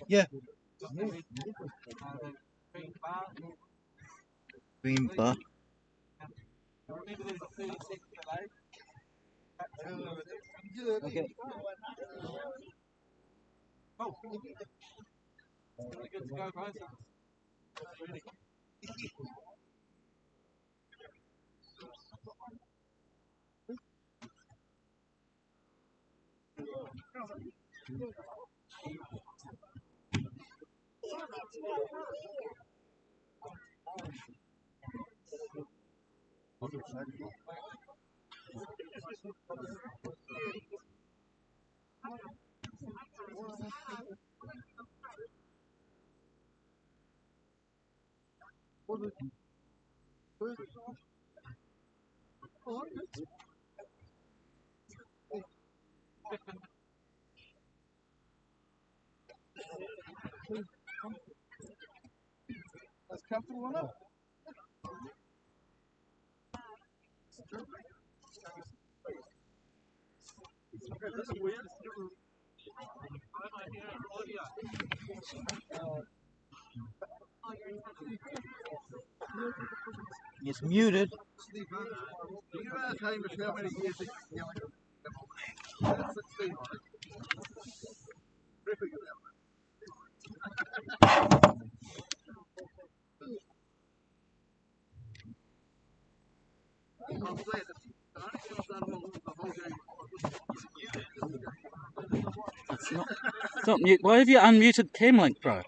Yeah. Green bar. Okay. That's comfortable enough. This is weird. It's muted. You ask Hamish how many years he's been yelling at him. 16, right? Ripping it out. I'm glad it's not mute. Why have you unmuted Camlink Pro?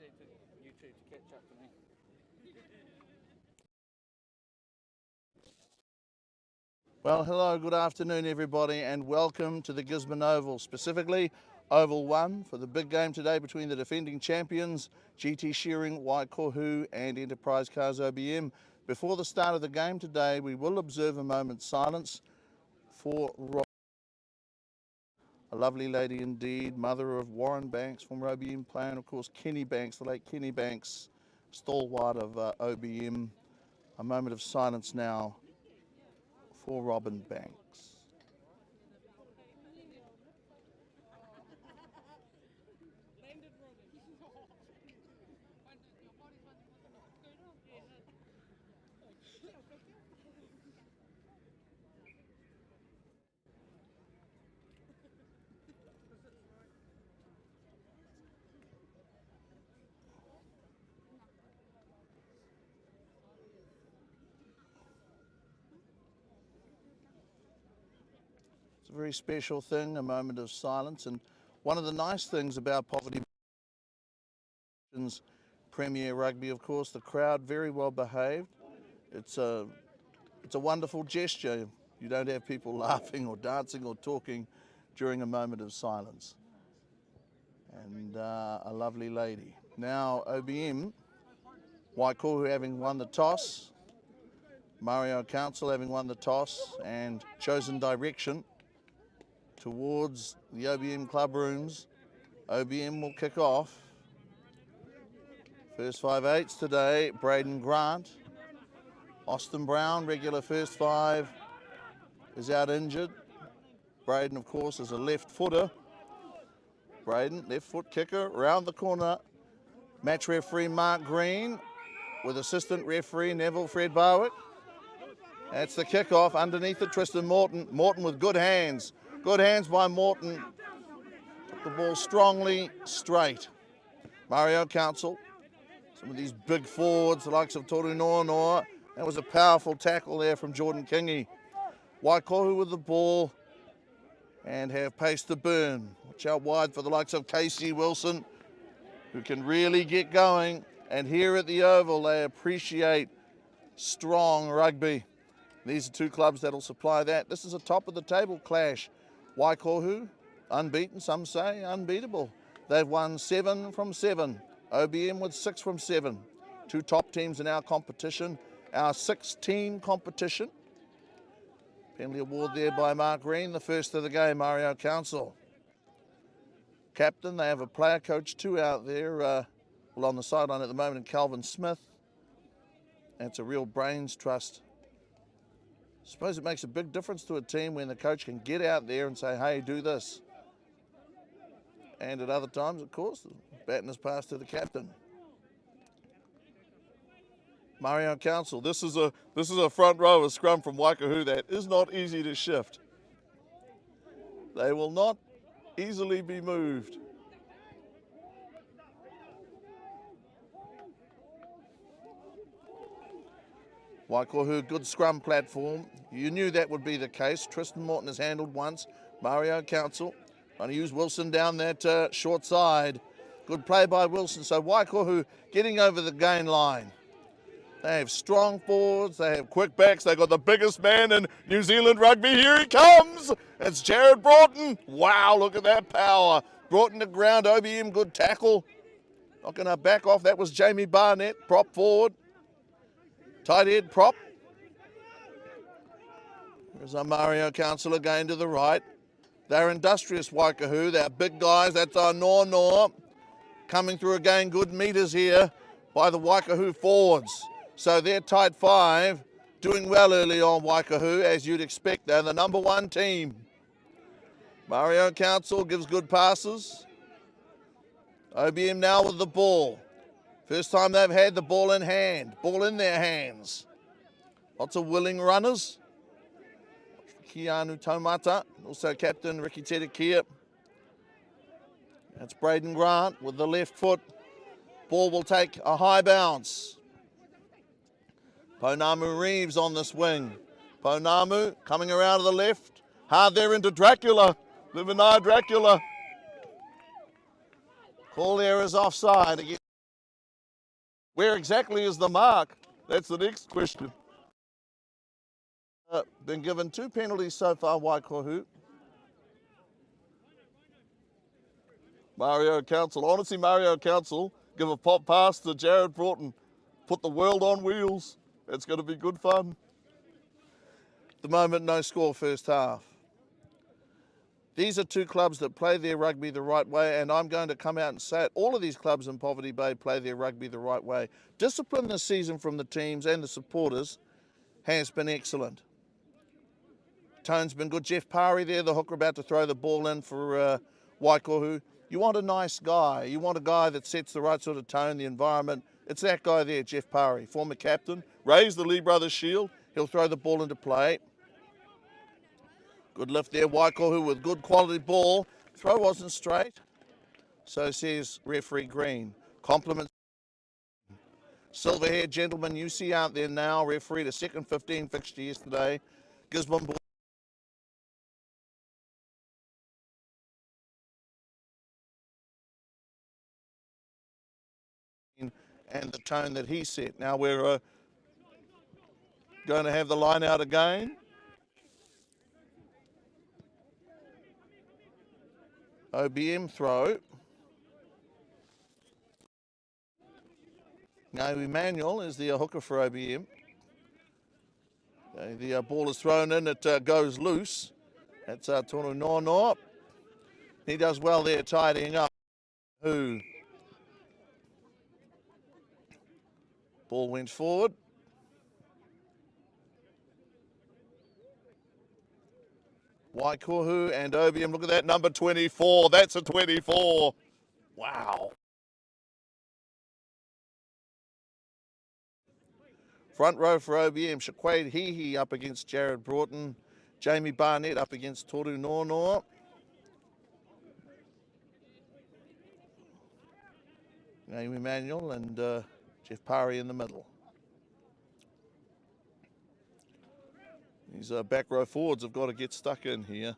say to YouTube to catch up to me. Well, hello, good afternoon everybody, and welcome to the Gisborne Oval, specifically Oval 1 for the big game today between the defending champions GT Shearing, Waikohu and Enterprise Cars OBM. Before the start of the game today, we will observe a moment's silence for Rob, a lovely lady indeed, mother of Warren Banks, former OBM player, and of course Kenny Banks, the late Kenny Banks, stalwart of OBM. A moment of silence now for Robin Banks. It's a very special thing, a moment of silence, and one of the nice things about Poverty Premier Rugby, of course, the crowd very well behaved. It's a wonderful gesture. You don't have people laughing or dancing or talking during a moment of silence. And a lovely lady. Now OBM, Waikohu having won the toss, Mario Council having won the toss and chosen direction towards the OBM club rooms. OBM will kick off. First 5/8s today, Braden Grant. Austin Brown, regular first 5, is out injured. Braden, of course, is a left footer. Braden, left foot kicker, round the corner. Match referee Mark Green with assistant referee Neville Fred Barwick. That's the kickoff. Underneath it, Tristan Morton. Morton with good hands. Good hands by Morton. Took the ball strongly straight. Mario Council. Some of these big forwards, the likes of Toru Noa. That was a powerful tackle there from Jordan Kingy. Waikohu with the ball and have pace to burn. Watch out wide for the likes of Casey Wilson, who can really get going. And here at the Oval, they appreciate strong rugby. These are two clubs that'll supply that. This is a top of the table clash. Waikohu, unbeaten, some say unbeatable. They've won 7 from 7. OBM with 6 from 7. Two top teams in our competition. Our 6-team competition. Penalty award there by Mark Green, the first of the game, Mario Council. Captain, they have a player coach too out there, well on the sideline at the moment, in Calvin Smith. That's a real brains trust. I suppose it makes a big difference to a team when the coach can get out there and say, hey, do this. And at other times, of course, the baton is passed to the captain. Mario Council, this is a front row, a scrum from Waikohu that is not easy to shift. They will not easily be moved. Waikohu, good scrum platform. You knew that would be the case. Tristan Morton has handled once. Mario Council trying to use Wilson down that short side. Good play by Wilson. So Waikohu getting over the gain line. They have strong forwards, they have quick backs, they've got the biggest man in New Zealand rugby. Here he comes! It's Jared Broughton. Wow, look at that power. Broughton to ground, OBM, good tackle. Not going to back off, that was Jamie Barnett, prop forward. Tight head prop. There's our Mario Council again to the right. They're industrious, Waikohu, they're big guys, that's our Noa. Coming through again, good meters here by the Waikohu forwards. So they're tight 5, doing well early on, Waikohu, as you'd expect. They're the number 1 team. Mario Council gives good passes. OBM now with the ball. First time they've had the ball in hand, ball in their hands. Lots of willing runners. Keanu Taumata, also captain Ricky Tedekia. That's Braden Grant with the left foot. Ball will take a high bounce. Pounamu Reeves on this wing. Pounamu coming around to the left. Hard there into Dracula. Livinai Dracula. Call there is offside again. Where exactly is the mark? That's the next question. Been given 2 penalties so far, Waikohu. Mario Council, honestly, Mario Council, give a pop pass to Jared Broughton. Put the world on wheels. It's going to be good fun. At the moment, no score first half. These are 2 clubs that play their rugby the right way, and I'm going to come out and say it. All of these clubs in Poverty Bay play their rugby the right way. Discipline this season from the teams and the supporters has been excellent. Tone's been good. Jeff Parry there, the hooker, about to throw the ball in for Waikohu. You want a nice guy. You want a guy that sets the right sort of tone, the environment. It's that guy there, Jeff Parry, former captain. Raised the Lee Brothers shield. He'll throw the ball into play. Good lift there, Waikohu with good quality ball. Throw wasn't straight. So says referee Green. Compliments. Silver-haired gentleman you see out there now, refereed a second 15 fixture yesterday. Gisborne ball. And the tone that he set. Now we're going to have the line out again. OBM throw. Now Emmanuel is the hooker for OBM. The ball is thrown in, it goes loose. That's Toru Nono. He does well there tidying up. Who? Ball went forward. Waikohu and OBM, look at that number 24. That's a 24. Wow. Front row for OBM, Shaquade Hihi up against Jared Broughton. Jamie Barnett up against Toru Nono. Naomi Emmanuel and Jeff Parry in the middle. These back row forwards have got to get stuck in here.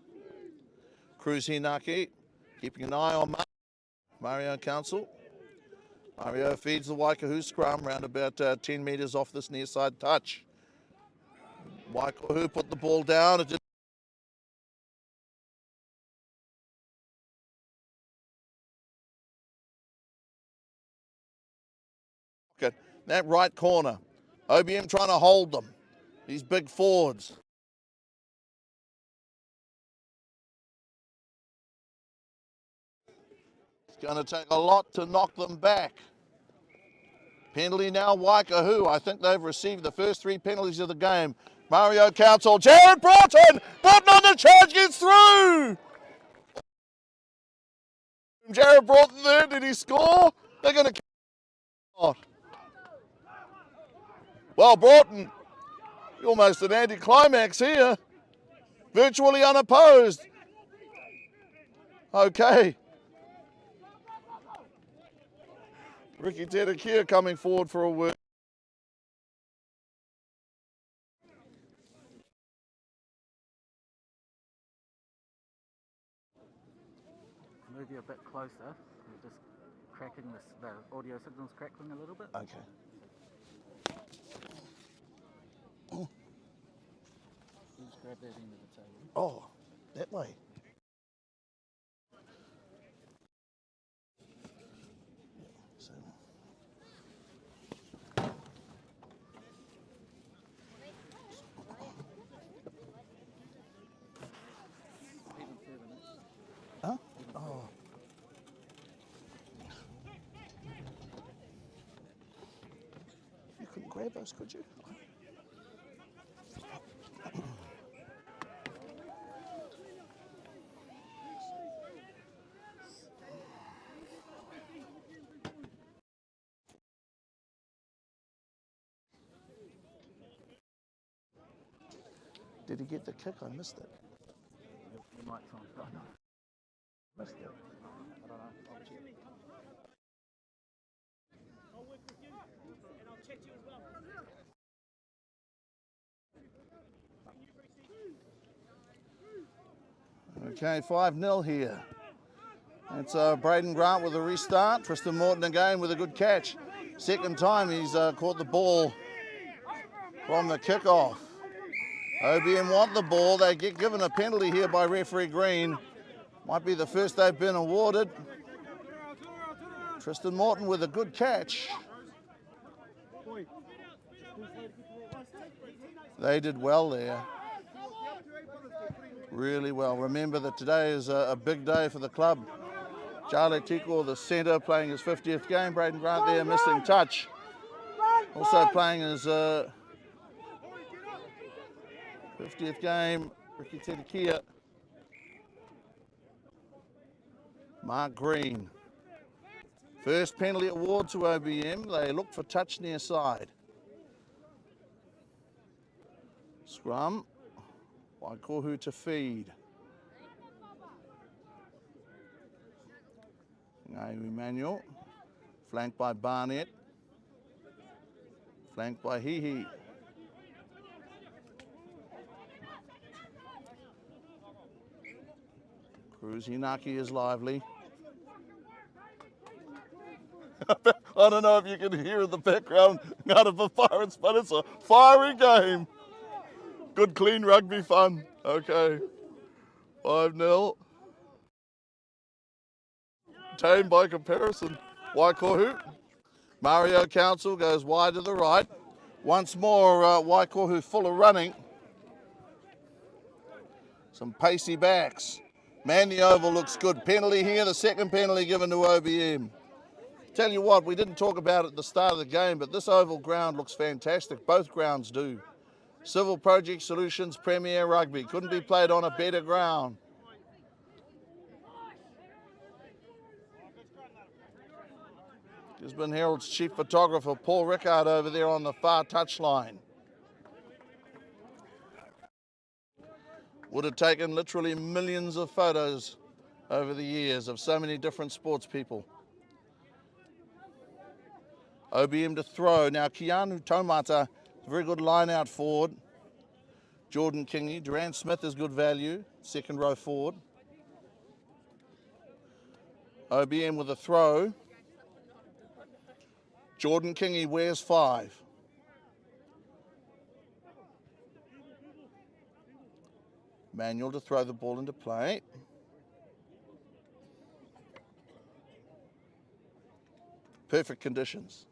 Cruz Hinaki keeping an eye on Mario Council. Mario feeds the Waikohu scrum round about 10 metres off this near side touch. Waikohu put the ball down. It just that right corner. OBM trying to hold them. These big forwards. It's going to take a lot to knock them back. Penalty now, Waikohu. I think they've received the first 3 penalties of the game. Mario Council, Jared Broughton! Broughton on the charge, gets through! Jared Broughton there, did he score? They're going to... Oh. Well, Broughton, almost an anticlimax here. Virtually unopposed. Okay. Ricky Tedekia coming forward for a word. Move you a bit closer. We're just cracking this. The audio signal's crackling a little bit. Okay. Just grab that end of the table. Oh, that way. Huh? Oh. You couldn't grab us, could you? Did he get the kick? I missed it. The mic's on. Oh, no. Missed it. I don't know. I'll check. I'll work with you and I'll chat to you as well. Okay, 5-0 here. It's Braden Grant with a restart. Tristan Morton again with a good catch. Second time he's caught the ball from the kickoff. OBM want the ball. They get given a penalty here by referee Green. Might be the first they've been awarded. Tristan Morton with a good catch. They did well there. Really well. Remember that today is a big day for the club. Charlie Tiko, the centre, playing his 50th game. Braden Grant there, missing touch. Also playing his 50th game. Ricky Tedekia. Mark Green. First penalty award to OBM. They look for touch near side. Scrum. Waikohu to feed. Emmanuel. Flanked by Barnett. Flanked by Hihi. Cruz Hinaki is lively. I don't know if you can hear in the background out of the Pirates, but it's a fiery game. Good, clean rugby fun. Okay. 5-0. Tame by comparison. Waikohu. Mario Council goes wide to the right. Once more, Waikohu full of running. Some pacey backs. Man, the oval looks good. Penalty here, the second penalty given to OBM. Tell you what, we didn't talk about it at the start of the game, but this oval ground looks fantastic. Both grounds do. Civil Project Solutions Premier Rugby. Couldn't be played on a better ground. Gisborne Herald's chief photographer, Paul Rickard, over there on the far touchline. Would have taken literally millions of photos over the years of so many different sports people. OBM to throw. Now Keanu Taumata, very good line out forward. Jordan Kingy. Durant Smith is good value, second row forward. OBM with a throw. Jordan Kingy wears 5. Manuel to throw the ball into play. Perfect conditions.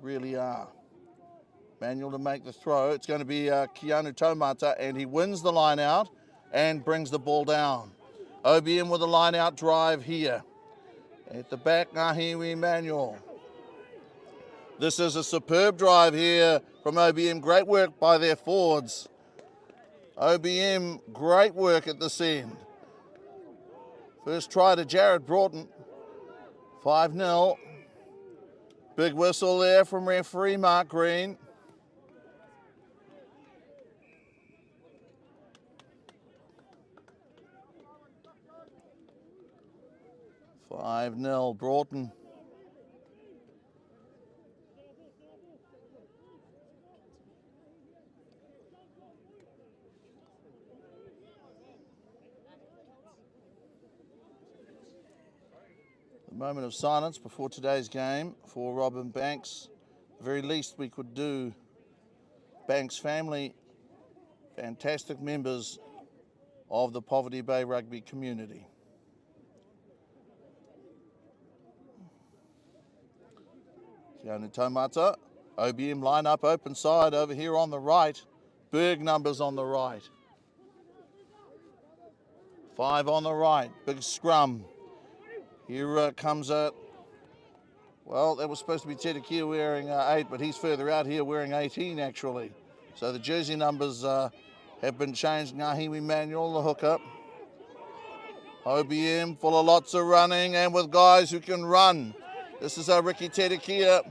Really are. Manuel to make the throw. It's going to be Keanu Taumata, and he wins the line out and brings the ball down. OBM with a line out drive here. At the back, Ngahiwi Manuel. This is a superb drive here from OBM. Great work by their forwards. OBM, great work at this end. First try to Jared Broughton. 5-0. Big whistle there from referee Mark Green. Broughton. A moment of silence before today's game for Robin Banks. The very least we could do. Banks family, fantastic members of the Poverty Bay rugby community. Keanu Taumata, OBM line up open side over here on the right. Big numbers on the right. 5 on the right, big scrum. Here comes a, well, that was supposed to be Tedekia wearing 8, but he's further out here wearing 18 actually. So the jersey numbers have been changed. Ngahiwi Manuel, the hooker. OBM full of lots of running and with guys who can run. This is Ricky Tedekia.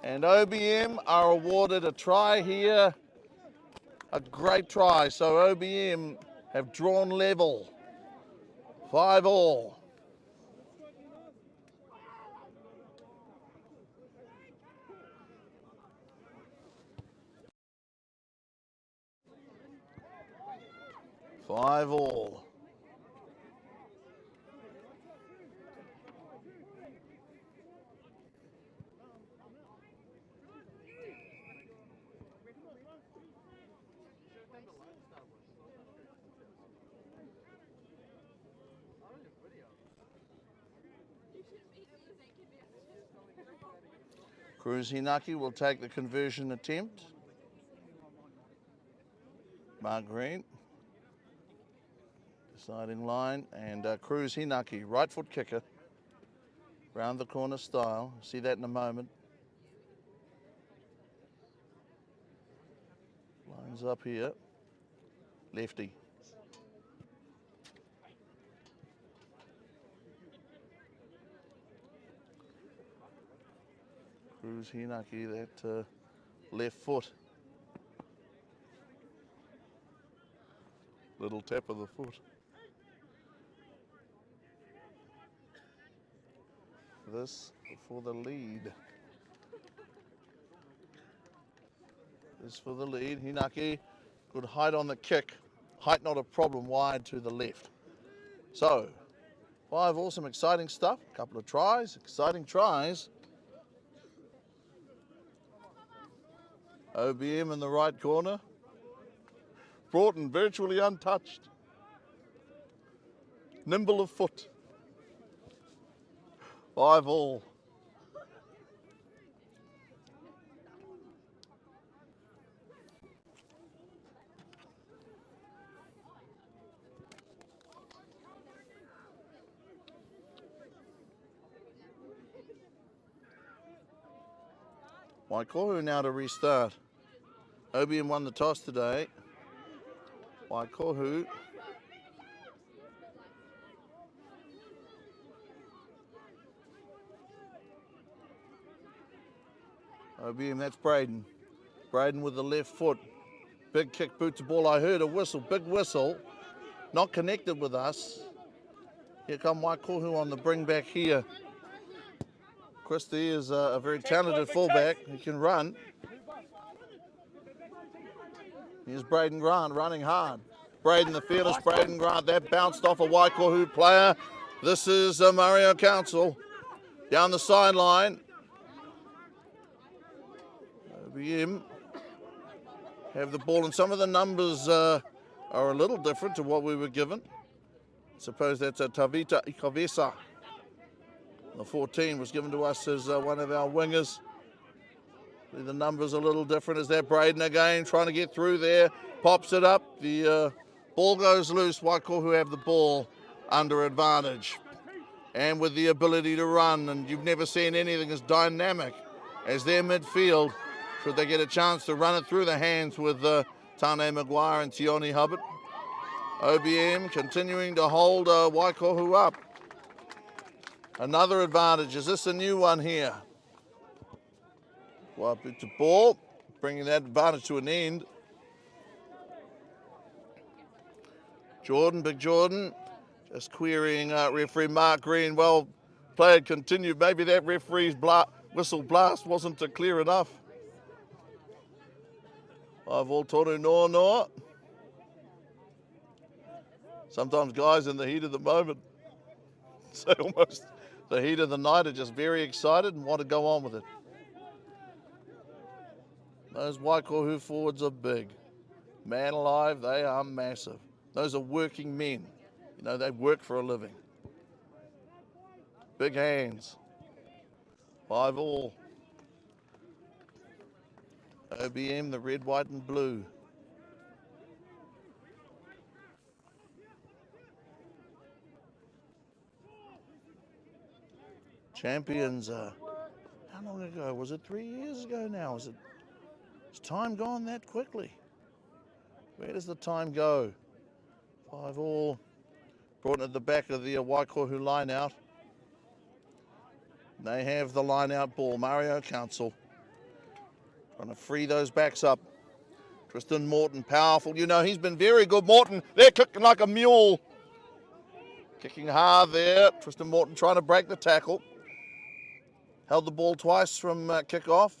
And OBM are awarded a try here. A great try. So OBM have drawn level. 5-all. Cruz Hinaki will take the conversion attempt. Mark Green. Deciding line, and Cruz Hinaki, right foot kicker. Round the corner style. See that in a moment. Lines up here. Lefty. Cruz Hinaki, that left foot. Little tap of the foot. This for the lead. This for the lead. Hinaki, good height on the kick. Height not a problem, wide to the left. So, 5 awesome, exciting stuff. A couple of tries, exciting tries. OBM in the right corner. Broughton virtually untouched. Nimble of foot. 5 all. Waikohu now to restart. OBM won the toss today. Waikohu. OBM, that's Braden. Braden with the left foot. Big kick, boot to ball. I heard a whistle, big whistle. Not connected with us. Here come Waikohu on the bring back here. Christie is a very talented fullback. He can run. Here's Braden Grant running hard. Braden, the fearless Braden Grant. That bounced off a Waikohu player. This is Mario Council down the sideline. OBM have the ball, and some of the numbers are a little different to what we were given. I suppose that's a Tavita Ikavesa. The 14 was given to us as one of our wingers. The numbers are a little different. Is that Braden again trying to get through there? Pops it up. The ball goes loose. Waikohu have the ball under advantage and with the ability to run. And you've never seen anything as dynamic as their midfield. Should they get a chance to run it through the hands with Tane Maguire and Tioni Hubbard. OBM continuing to hold Waikohu up. Another advantage. Is this a new one here? Wipe it to ball, bringing that advantage to an end. Jordan, Big Jordan, just querying referee Mark Green. Well played, continued. Maybe that referee's whistle blast wasn't clear enough. 5 all toru noa. Sometimes guys in the heat of the moment, say almost the heat of the night, are just very excited and want to go on with it. Those Waikohu forwards are big. Man alive, they are massive. Those are working men. You know, they work for a living. Big hands. 5 all. OBM, the red, white and blue. Champions, how long ago? Was it 3 years ago now? Has time gone that quickly? Where does the time go? 5 all. Brought at the back of the Waikohu line out. They have the line out ball. Mario Council trying to free those backs up. Tristan Morton, powerful. You know, he's been very good. Morton, they're kicking like a mule. Kicking hard there. Tristan Morton trying to break the tackle. Held the ball twice from kickoff.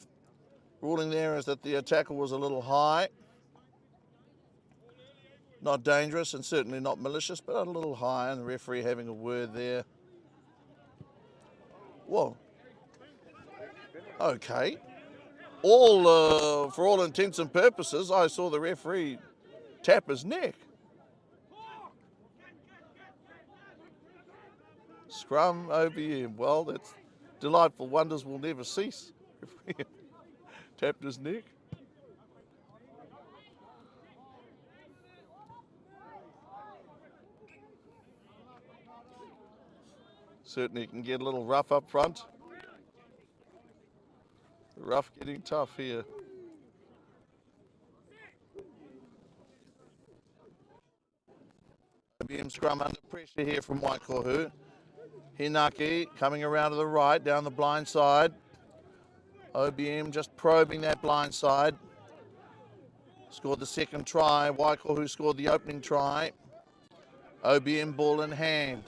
Ruling there is that the tackle was a little high. Not dangerous and certainly not malicious, but a little high, and the referee having a word there. Whoa. Okay. For all intents and purposes, I saw the referee tap his neck. Scrum, OBM. Well, that's delightful. Wonders will never cease. Tapped his neck. Certainly can get a little rough up front. The rough getting tough here. OBM scrum under pressure here from Waikohu. Hinaki coming around to the right, down the blind side. OBM just probing that blind side. Scored the second try. Waikohu scored the opening try. OBM ball in hand.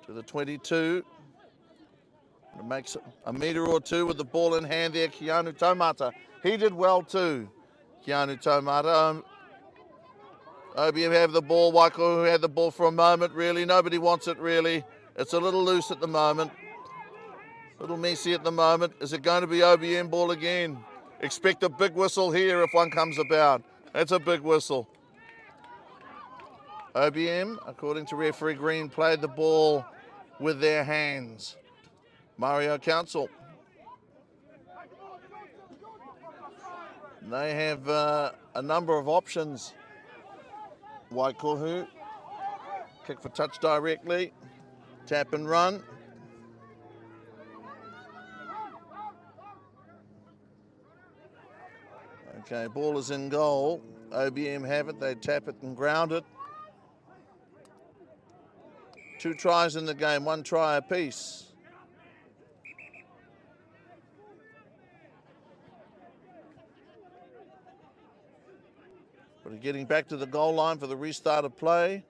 To the 22. It makes a metre or two with the ball in hand there, Keanu Taumata. He did well too, Keanu Taumata. OBM have the ball. Waikohu had the ball for a moment, really. Nobody wants it, really. It's a little loose at the moment. A little messy at the moment. Is it going to be OBM ball again? Expect a big whistle here if one comes about. That's a big whistle. OBM, according to referee Green, played the ball with their hands. Mario Council. They have a number of options. Waikohu, kick for touch directly, tap and run. Okay, ball is in goal. OBM have it, they tap it and ground it. 2 tries in the game, 1 try apiece. But getting back to the goal line for the restart of play.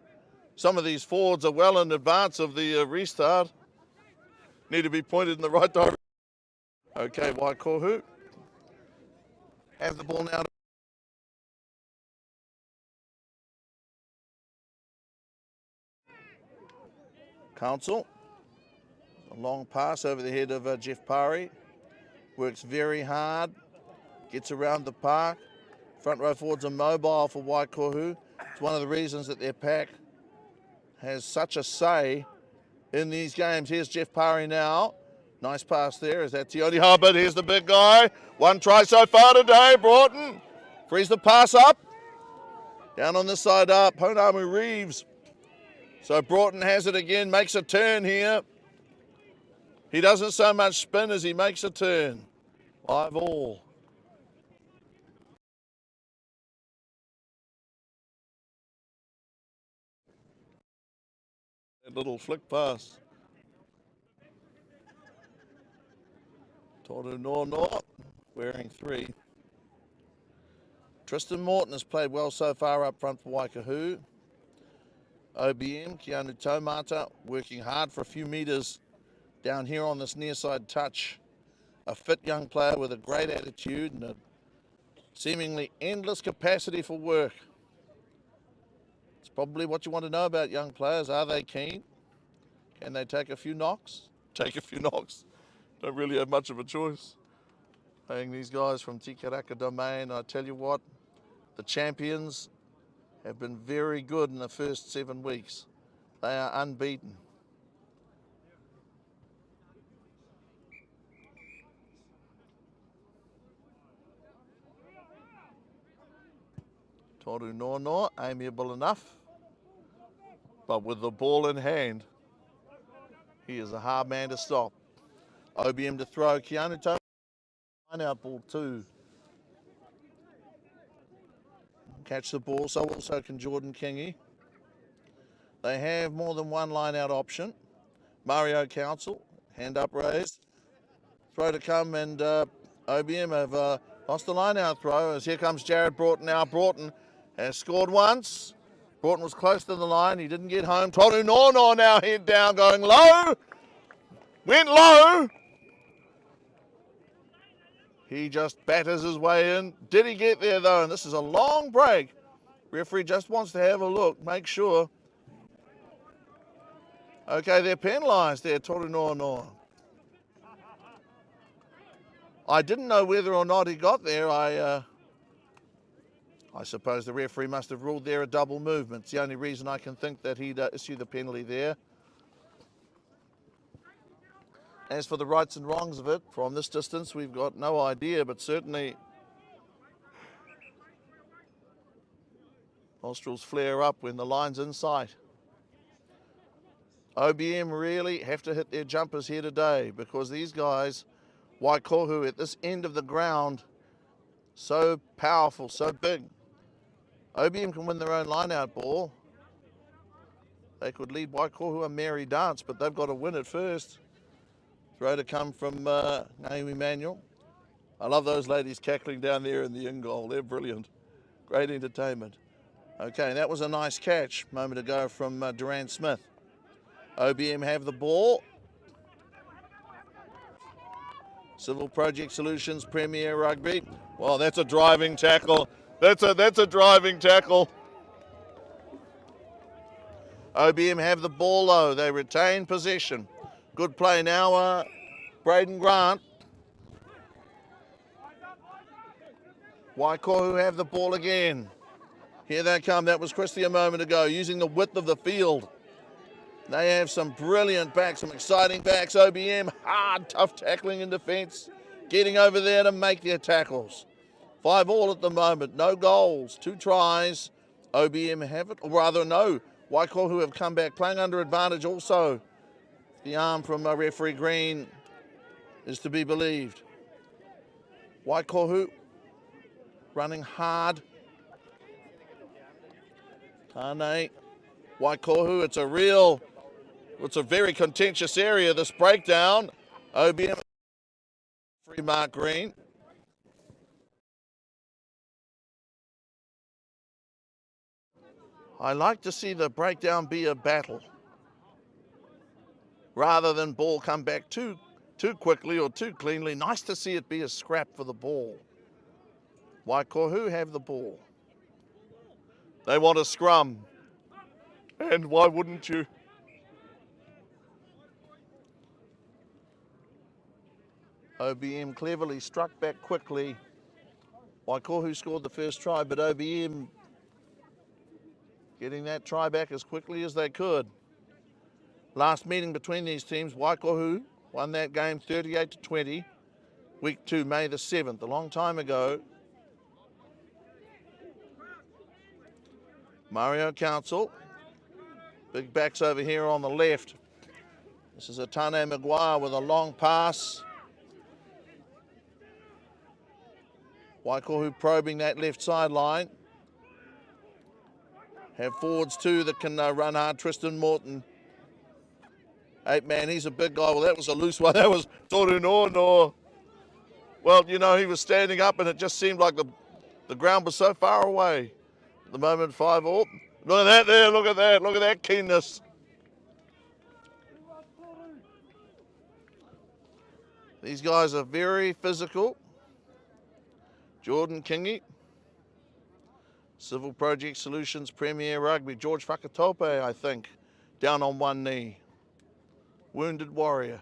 Some of these forwards are well in advance of the restart. Need to be pointed in the right direction. Okay, Waikohu have the ball now. Council, a long pass over the head of Jeff Parry. Works very hard, gets around the park. Front row forwards are mobile for Waikohu. It's one of the reasons that their pack has such a say in these games. Here's Jeff Parry now. Nice pass there. Is that Tioni Hubbard? Here's the big guy. 1 try so far today. Broughton frees the pass up. Down on this side up. Honamu Reeves. So Broughton has it again. Makes a turn here. He doesn't so much spin as he makes a turn. 5-all. That little flick pass. Toru Nono wearing 3. Tristan Morton has played well so far up front for Waikohu. OBM, Keanu Taumata, working hard for a few metres down here on this near side touch. A fit young player with a great attitude and a seemingly endless capacity for work. It's probably what you want to know about young players. Are they keen? Can they take a few knocks? Take a few knocks. Don't really have much of a choice. Playing these guys from Tikaraka Domain, I tell you what, the champions have been very good in the first 7 weeks. They are unbeaten. Toru Nono, amiable enough, but with the ball in hand, he is a hard man to stop. OBM to throw, Keanu Taumata, line out ball 2. Catch the ball, so also can Jordan Kingy. They have more than 1 line out option. Mario Council, hand up raised. Throw to come, and OBM have lost the line out throw as here comes Jared Broughton now. Broughton has scored once. Broughton was close to the line, he didn't get home. Toru Nono now head down, going low. Went low. He just batters his way in. Did he get there though? And this is a long break. Referee just wants to have a look, make sure. Okay, they're penalised there, Toru Nono. I didn't know whether or not he got there. I suppose the referee must have ruled there a double movement. It's the only reason I can think that he'd issue the penalty there. As for the rights and wrongs of it, from this distance, we've got no idea, but certainly nostrils flare up when the line's in sight. OBM really have to hit their jumpers here today because these guys, Waikohu at this end of the ground, so powerful, so big. OBM can win their own line-out ball. They could lead Waikohu a merry dance, but they've got to win it first. Throw to come from Naomi Manuel. I love those ladies cackling down there in the in goal. They're brilliant. Great entertainment. Okay, that was a nice catch a moment ago from Durant Smith. OBM have the ball. Civil Project Solutions, Premier Rugby. Well, that's a driving tackle. That's a driving tackle. OBM have the ball though. They retain possession. Good play now, Braden Grant. Waikohu have the ball again. Here they come. That was Christie a moment ago, using the width of the field. They have some brilliant backs, some exciting backs. OBM, hard, tough tackling in defence. Getting over there to make their tackles. 5-5 at the moment. No goals, 2 tries. OBM have it, or rather no. Waikohu have come back, playing under advantage also. The arm from referee Green is to be believed. Waikohu running hard. Tane. Waikohu, it's a very contentious area, this breakdown. OBM, free Mark Green. I like to see the breakdown be a battle rather than ball come back too quickly or too cleanly. Nice to see it be a scrap for the ball. Waikohu have the ball. They want a scrum. And why wouldn't you? OBM cleverly struck back quickly. Waikohu scored the first try, but OBM getting that try back as quickly as they could. Last meeting between these teams, Waikohu won that game 38-20. Week 2, May the 7th, a long time ago. Mario Council. Big backs over here on the left. This is a Tane Maguire with a long pass. Waikohu probing that left sideline. Have forwards too that can run hard. Tristan Morton. 8-man, he's a big guy. Well, that was a loose one. That was Torunono. Well, you know, he was standing up and it just seemed like the ground was so far away. At the moment, 5-5. Look at that there, look at that keenness. These guys are very physical. Jordan Kingy. Civil Project Solutions, Premier Rugby. George Whakatope, I think, down on one knee. Wounded warrior.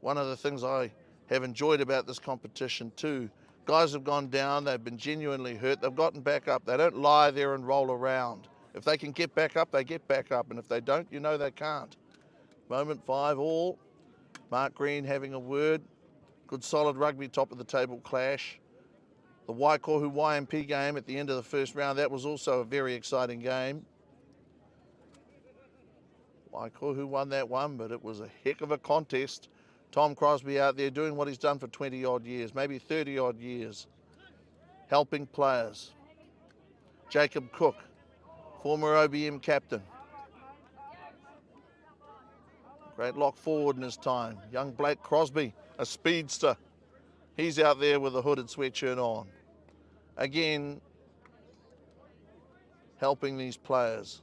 One of the things I have enjoyed about this competition too, guys have gone down, they've been genuinely hurt, they've gotten back up. They don't lie there and roll around. If they can get back up, they get back up. And if they don't, you know they can't. Moment 5-5. Mark Green having a word. Good solid rugby top of the table clash. The Waikohu YMP game at the end of the first round, that was also a very exciting game. Waikohu won that one, but it was a heck of a contest. Tom Crosby out there doing what he's done for 20-odd years, maybe 30-odd years, helping players. Jacob Cook, former OBM captain. Great lock forward in his time. Young Blake Crosby, a speedster. He's out there with a hooded sweatshirt on. Again, helping these players.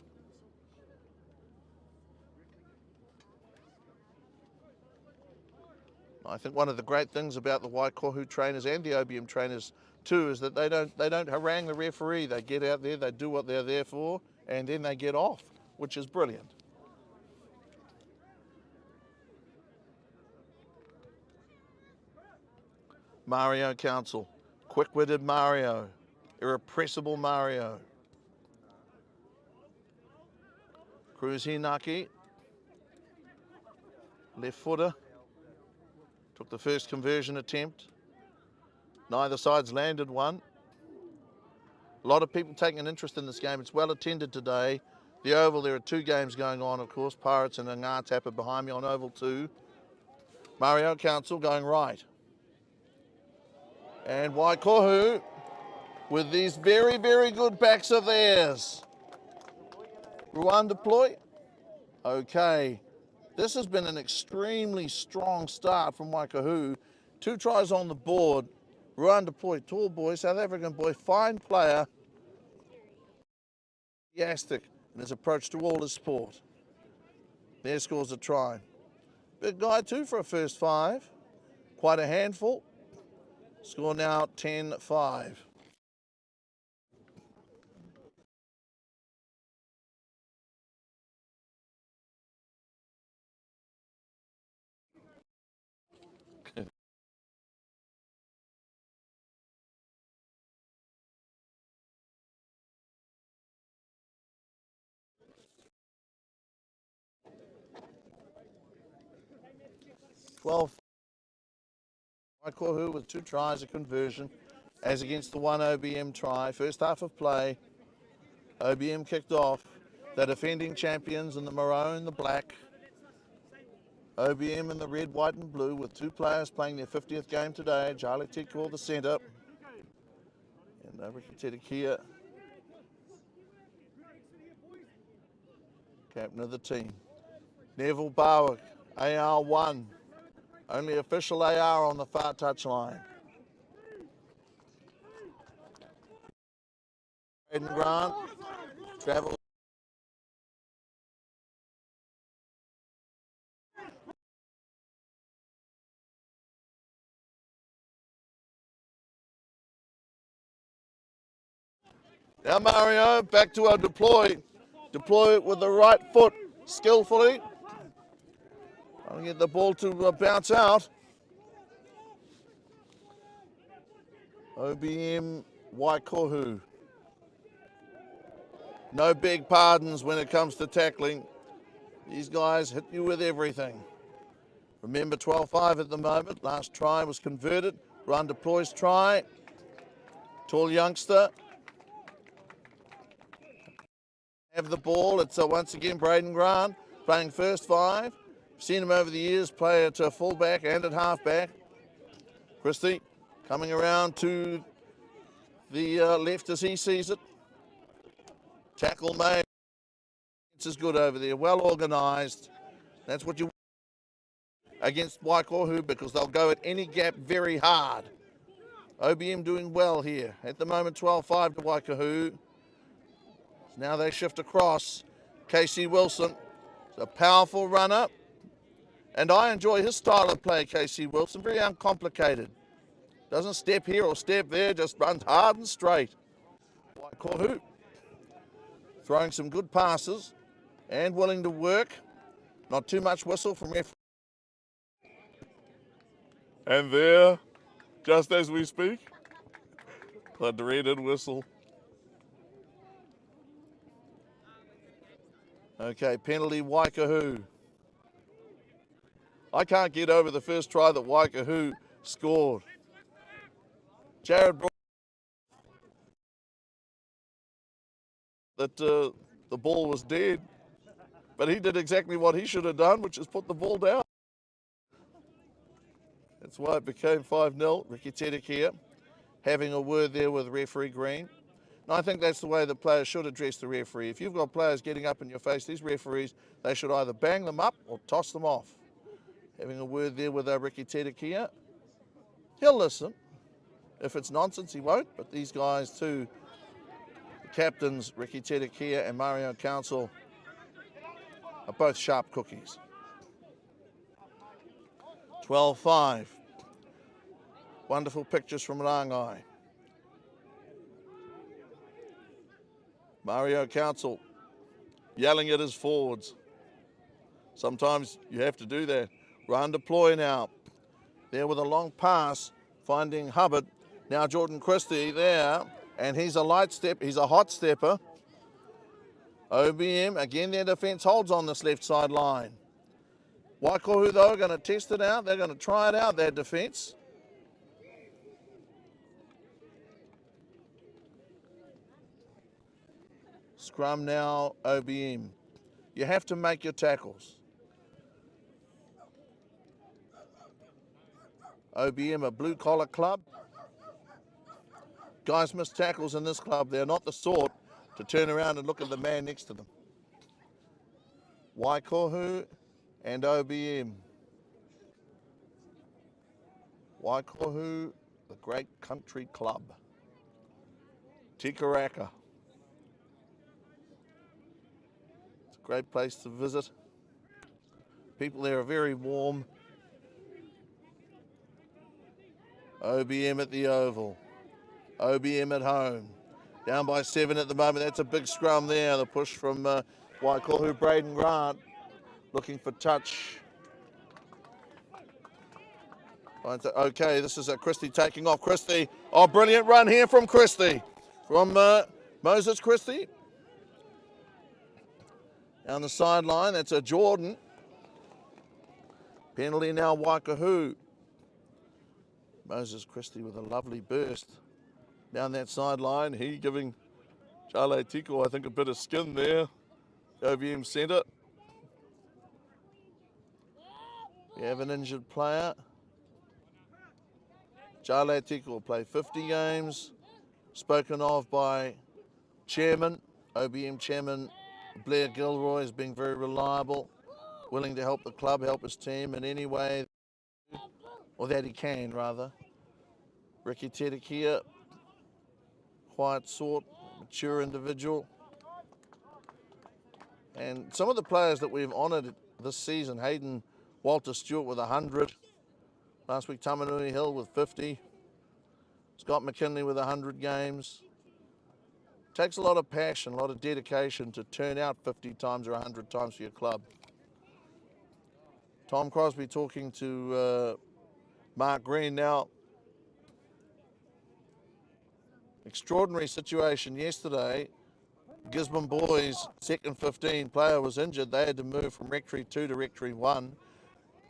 I think one of the great things about the Waikohu trainers and the OBM trainers too is that they don't harangue the referee. They get out there, they do what they're there for, and then they get off, which is brilliant. Mario Council, quick-witted Mario, irrepressible Mario. Cruz Hinaki. left footer. Took the first conversion attempt. Neither side's landed one. A lot of people taking an interest in this game. It's well attended today. The Oval, there are 2 games going on, of course. Pirates and Ngātapa behind me on Oval 2. Mario Council going right. And Waikohu with these very, very good backs of theirs. Ruan deploy. Okay. This has been an extremely strong start from Waikohu. 2 tries on the board. Ruan deploy, tall boy, South African boy, fine player. Enthusiastic in his approach to all his sport. There scores a try. Big guy too for a first 5. Quite a handful. Score now 10-5. Waikohu with 2 tries, a conversion, as against the 1 OBM try. First half of play, OBM kicked off. The defending champions in the maroon, the black. OBM in the red, white and blue with 2 players playing their 50th game today. Charlie Tiko, the centre. And Ricky Tedikia, captain of the team. Neville Barwick, AR1. Only official AR on the far touchline. Braden Grant travels. Now Mario, back to our deploy. Deploy with the right foot, skillfully. I'll get the ball to bounce out. OBM Waikohu. No big pardons when it comes to tackling. These guys hit you with everything. Remember 12-5 at the moment. Last try was converted. Run deploys try. Tall youngster. Have the ball. It's once again Braden Grant playing first 5. Seen him over the years play at fullback and at halfback. Christie coming around to the left as he sees it. Tackle made. It's as good over there, well organised. That's what you want against Waikohu because they'll go at any gap very hard. OBM doing well here. At the moment 12-5 to Waikohu. Now they shift across. Casey Wilson, a powerful runner. And I enjoy his style of play, Casey Wilson, very uncomplicated. Doesn't step here or step there, just runs hard and straight. Waikohu throwing some good passes and willing to work. Not too much whistle from referee. And there, just as we speak, the dreaded whistle. Okay, penalty Waikohu. I can't get over the first try that Waikohu scored. Jared brought that the ball was dead, but he did exactly what he should have done, which is put the ball down. That's why it became 5-0. Ricky Tedikia having a word there with referee Green. And I think that's the way the players should address the referee. If you've got players getting up in your face, these referees, they should either bang them up or toss them off. Having a word there with Ricky Tedikia. He'll listen. If it's nonsense, he won't. But these guys too, the captains, Ricky Tedikia and Mario Council, are both sharp cookies. 12-5. Wonderful pictures from Rangai. Mario Council yelling at his forwards. Sometimes you have to do that. Run deploy now. There with a long pass, finding Hubbard. Now Jordan Christie there, and he's a light step, he's a hot stepper. OBM, again their defence holds on this left side line. Waikohu, though, are going to test it out. They're going to try it out, their defence. Scrum now, OBM. You have to make your tackles. OBM, a blue-collar club. Guys miss tackles in this club. They're not the sort to turn around and look at the man next to them. Waikohu and OBM. Waikohu, the great country club. Tikaraka. It's a great place to visit. People there are very warm. OBM at the Oval. OBM at home. Down by 7 at the moment. That's a big scrum there. The push from Waikohu. Braden Grant looking for touch. Okay, this is Christie taking off. Christie. Oh, brilliant run here from Christie. From Moses Christie. Down the sideline, that's a Jordan. Penalty now, Waikohu. Moses Christie with a lovely burst down that sideline. He giving Tairāwhiti, I think, a bit of skin there. OBM centre. We have an injured player. Tairāwhiti will play 50 games. Spoken of by Chairman, OBM Chairman Blair Gilroy, as being very reliable, willing to help the club, help his team in any way, or that he can, rather. Ricky Tedekia, quiet sort, mature individual. And some of the players that we've honoured this season, Hayden Walter Stewart with 100. Last week, Tamanui Hill with 50. Scott McKinley with 100 games. Takes a lot of passion, a lot of dedication to turn out 50 times or 100 times for your club. Tom Crosby talking to Mark Green now. Extraordinary situation yesterday. Gisborne Boys, second 15 player was injured. They had to move from Rectory 2 to Rectory 1.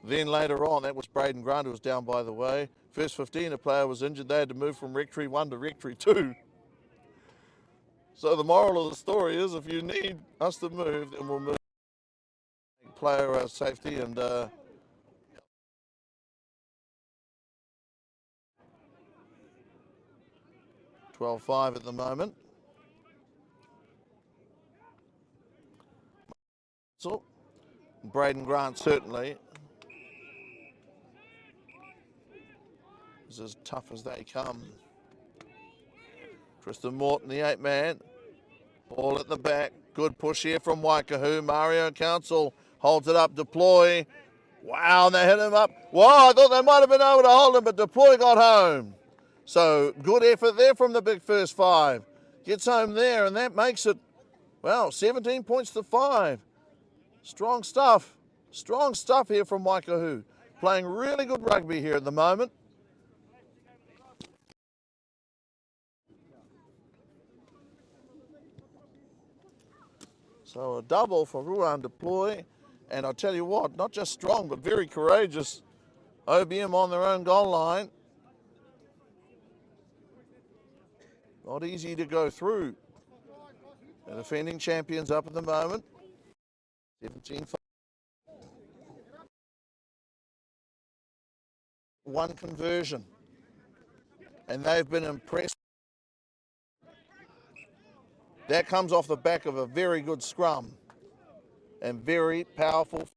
Then later on, that was Braden Grant, who was down, by the way. First 15, a player was injured. They had to move from Rectory 1 to Rectory 2. So the moral of the story is, if you need us to move, then we'll move. Player safety and 12-5 at the moment. So Braden Grant certainly is as tough as they come. Tristan Morton, the 8-man. Ball at the back. Good push here from Waikohu. Mario Council holds it up. Deploy. Wow, they hit him up. Wow, I thought they might have been able to hold him, but Deploy got home. So good effort there from the big first 5. Gets home there, and that makes it, well, 17 points to 5. Strong stuff. Strong stuff here from Waikohu. Playing really good rugby here at the moment. So a double for Ruan Deploy. And I'll tell you what, not just strong, but very courageous. OBM on their own goal line. Not easy to go through. The defending champions up at the moment. 17-5. One conversion. And they've been impressed. That comes off the back of a very good scrum and very powerful.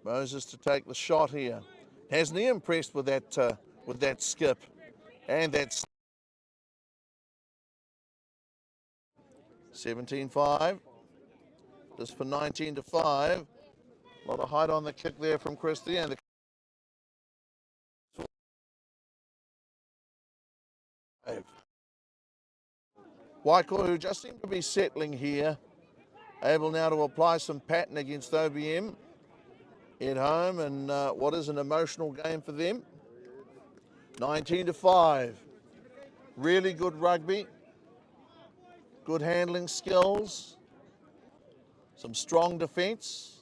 Moses to take the shot here. Hasn't he impressed with that skip and that 17-5. Just for 19-5. A lot of height on the kick there from Christie, and Waikohu just seem to be settling here. Able now to apply some pattern against OBM at home, and what is an emotional game for them. 19-5. Really good rugby. Good handling skills. Some strong defence.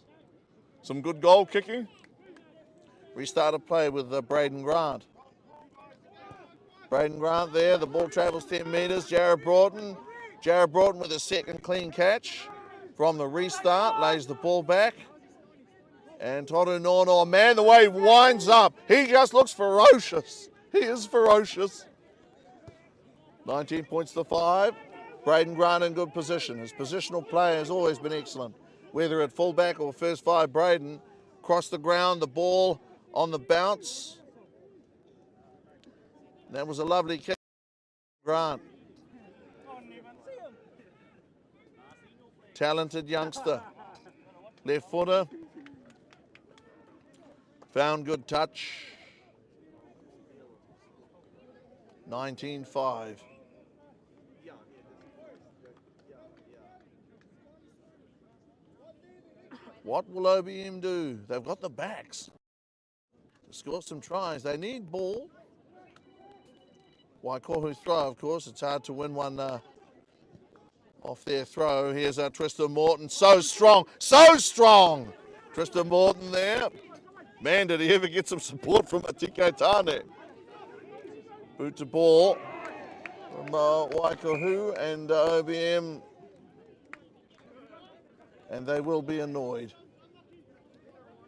Some good goal kicking. Restarted play with Braden Grant. Braden Grant there, the ball travels 10 metres. Jared Broughton with a second clean catch from the restart, lays the ball back. And Toru Nono, man, the way he winds up, he just looks ferocious. He is ferocious. 19 points to 5. Braden Grant in good position. His positional play has always been excellent. Whether at fullback or first 5, Braden crossed the ground, the ball on the bounce. That was a lovely kick. Grant. Talented youngster. Left footer. Found good touch. 19-5. What will OBM do? They've got the backs to score some tries. They need ball. Waikohu throw, of course. It's hard to win one off their throw. Here's Tristan Morton. So strong. So strong. Tristan Morton there. Man, did he ever get some support from Atiko Tane. Boot to ball from Waikohu and OBM. And they will be annoyed.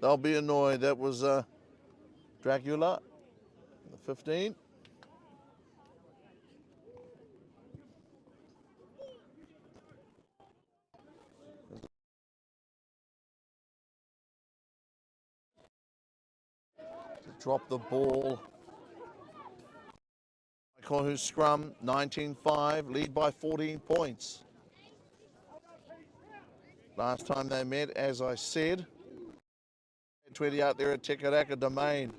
They'll be annoyed. That was Dracula, the 15. Drop the ball. Waikohu scrum, 19-5, lead by 14 points. Last time they met, as I said, 20 out there at Tikaraka Domain.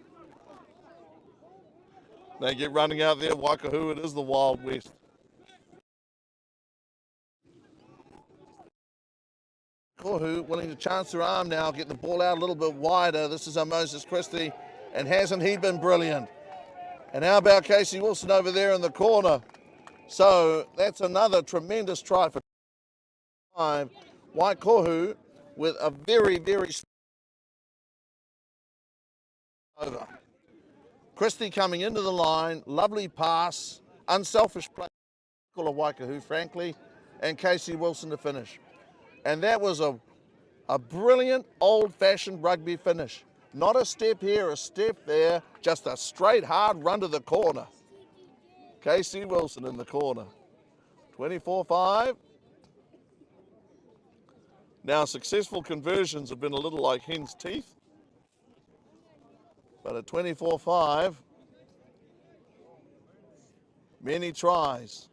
They get running out there, Waikohu, it is the Wild West. Waikohu willing to chance their arm now, get the ball out a little bit wider. This is Moses Christie, and hasn't he been brilliant? And how about Casey Wilson over there in the corner? So that's another tremendous try for 5. Waikohu with a very, very over. Christie coming into the line, lovely pass, unselfish play of Waikohu, frankly, and Casey Wilson to finish. And that was a brilliant old-fashioned rugby finish. Not a step here, a step there, just a straight hard run to the corner. Casey Wilson in the corner. 24-5. Now, successful conversions have been a little like hen's teeth. But at 24-5, many tries.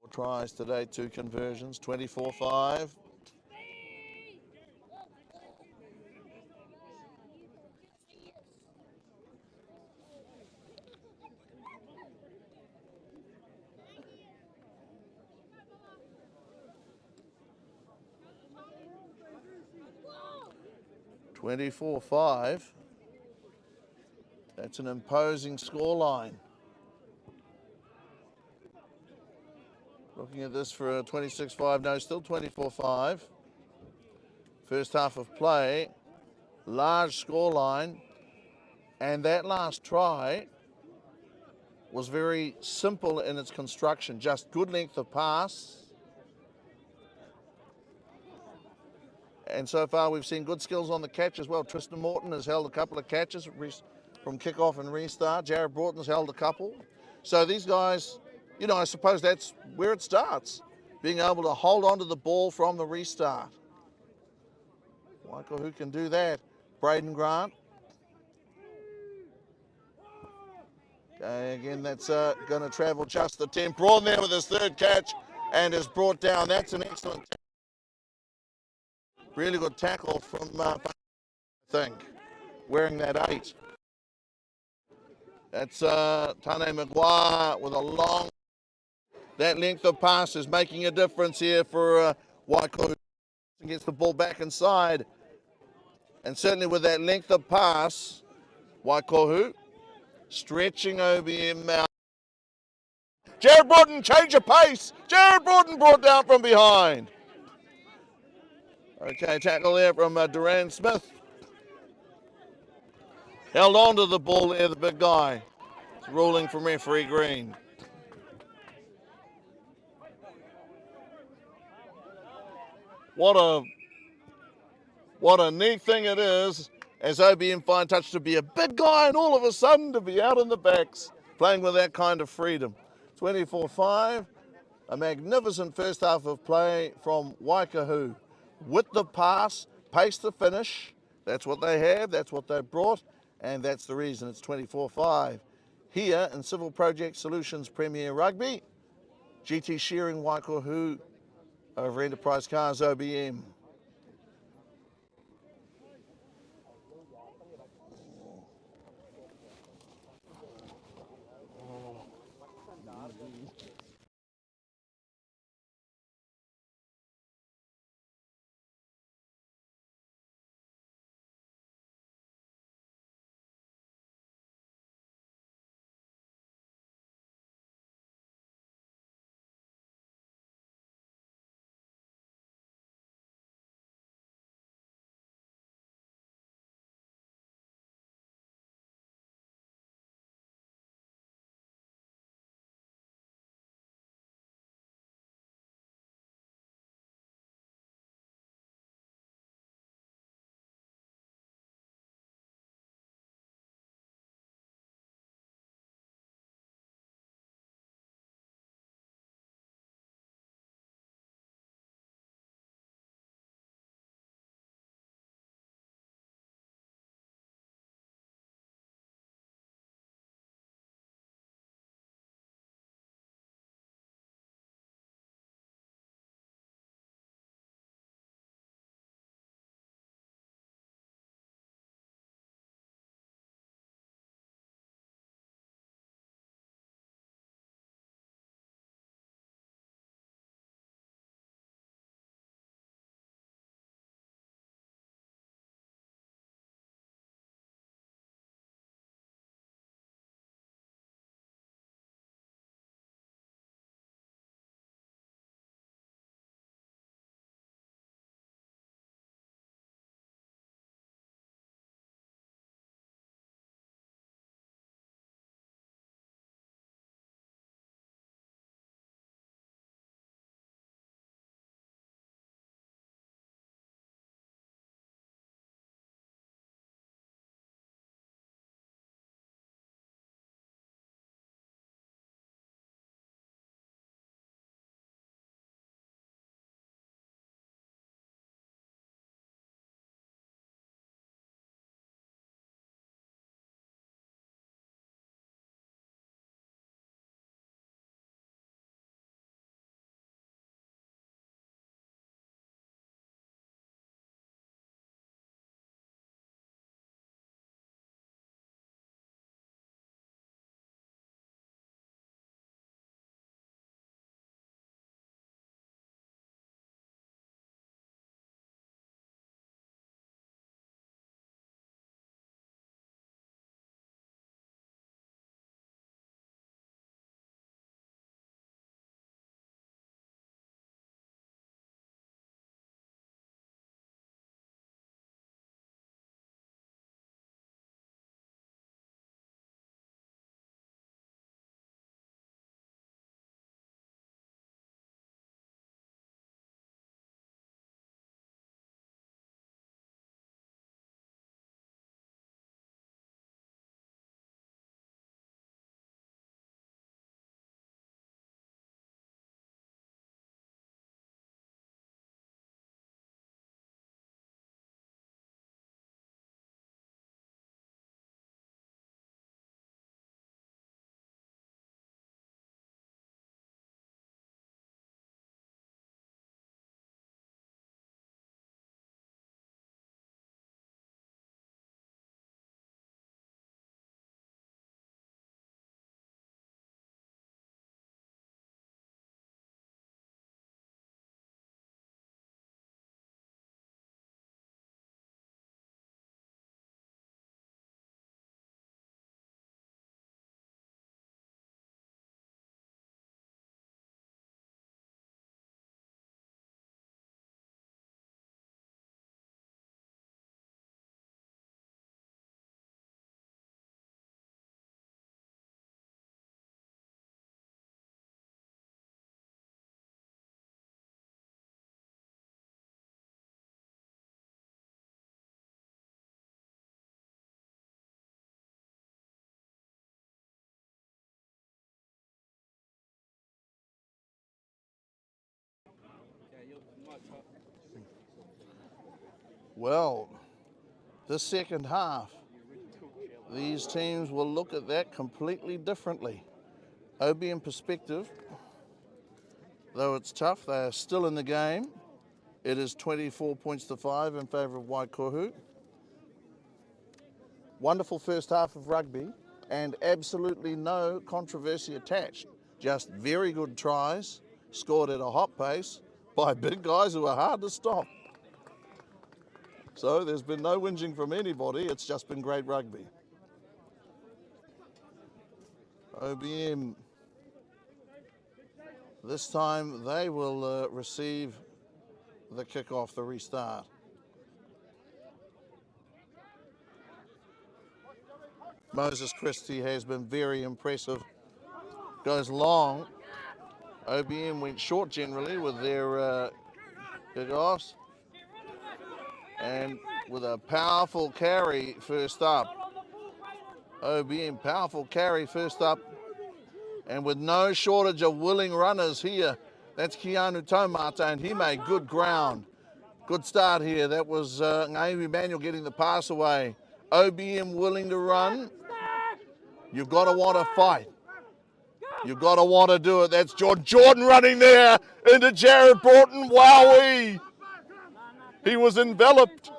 Four tries today, 2 conversions, 24-5. That's an imposing scoreline. Looking at this for a 26-5, no, still 24-5. First half of play, large scoreline, and that last try was very simple in its construction, just good length of pass. And so far we've seen good skills on the catch as well. Tristan Morton has held a couple of catches from kickoff and restart. Jared Broughton's held a couple. So these guys, you know, I suppose that's where it starts, being able to hold on to the ball from the restart. Michael, who can do that? Braden Grant. Okay, again, that's going to travel just the 10. Braun there with his 3rd catch and is brought down. That's an excellent, really good tackle from, I think, wearing that 8. That's Tane Maguire with a long That length of pass is making a difference here for Waikohu. Gets the ball back inside. And certainly with that length of pass, Waikohu stretching OBM out. Jared Broughton, change of pace. Jared Broughton brought down from behind. Okay, tackle there from Duran Smith. Held on to the ball there, the big guy. It's ruling from referee Green. What a neat thing it is as OBM fine touch to be a big guy and all of a sudden to be out in the backs playing with that kind of freedom. 24-5, a magnificent first half of play from Waikohu. With the pass, pace to finish. That's what they have, that's what they brought, and that's the reason it's 24-5. Here in Civil Project Solutions Premier Rugby, GT Shearing Waikohu over Enterprise Cars OBM. Well, this second half, these teams will look at that completely differently. OBM perspective, though it's tough, they are still in the game. It is 24 points to 5 in favour of Waikohu. Wonderful first half of rugby and absolutely no controversy attached. Just very good tries, scored at a hot pace by big guys who are hard to stop. So there's been no whinging from anybody, it's just been great rugby. OBM, this time they will receive the kickoff, the restart. Moses Christie has been very impressive. Goes long. OBM went short generally with their kickoffs. And with a powerful carry first up. OBM, powerful carry first up. And with no shortage of willing runners here. That's Keanu Taumata, and he made good ground. Good start here. That was Ngaiwi Manuel getting the pass away. OBM willing to run. You've got to want to fight. You've got to want to do it. That's Jordan running there into Jared Broughton. Wowee! He was enveloped.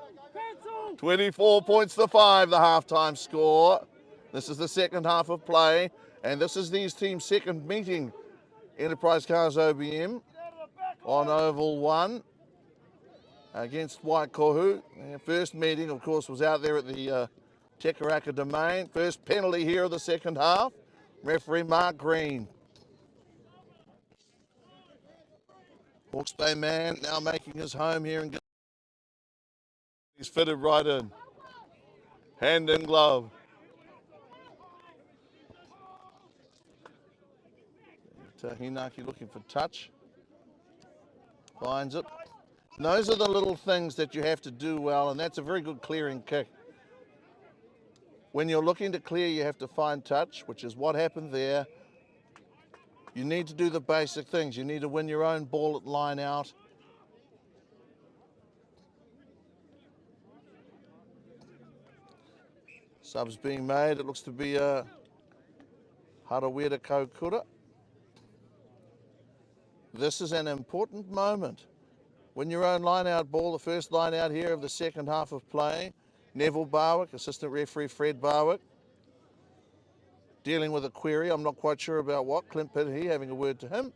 24 points to 5, the halftime score. This is the second half of play, and this is these teams' second meeting. Enterprise Cars OBM on Oval 1 against Waikohu. Their first meeting, of course, was out there at the Tekaraka Domain. First penalty here of the second half. Referee Mark Green. Hawke's Bay man now making his home here. And he's fitted right in. Hand in glove. Hinaki looking for touch. Finds it. And those are the little things that you have to do well, and that's a very good clearing kick. When you're looking to clear, you have to find touch, which is what happened there. You need to do the basic things. You need to win your own ball at line out. Subs being made. It looks to be a Harawira Kaukura. This is an important moment. Win your own line-out ball, the first line-out here of the second half of play. Neville Barwick, assistant referee Fred Barwick, dealing with a query. I'm not quite sure about what. Clint Pitty having a word to him.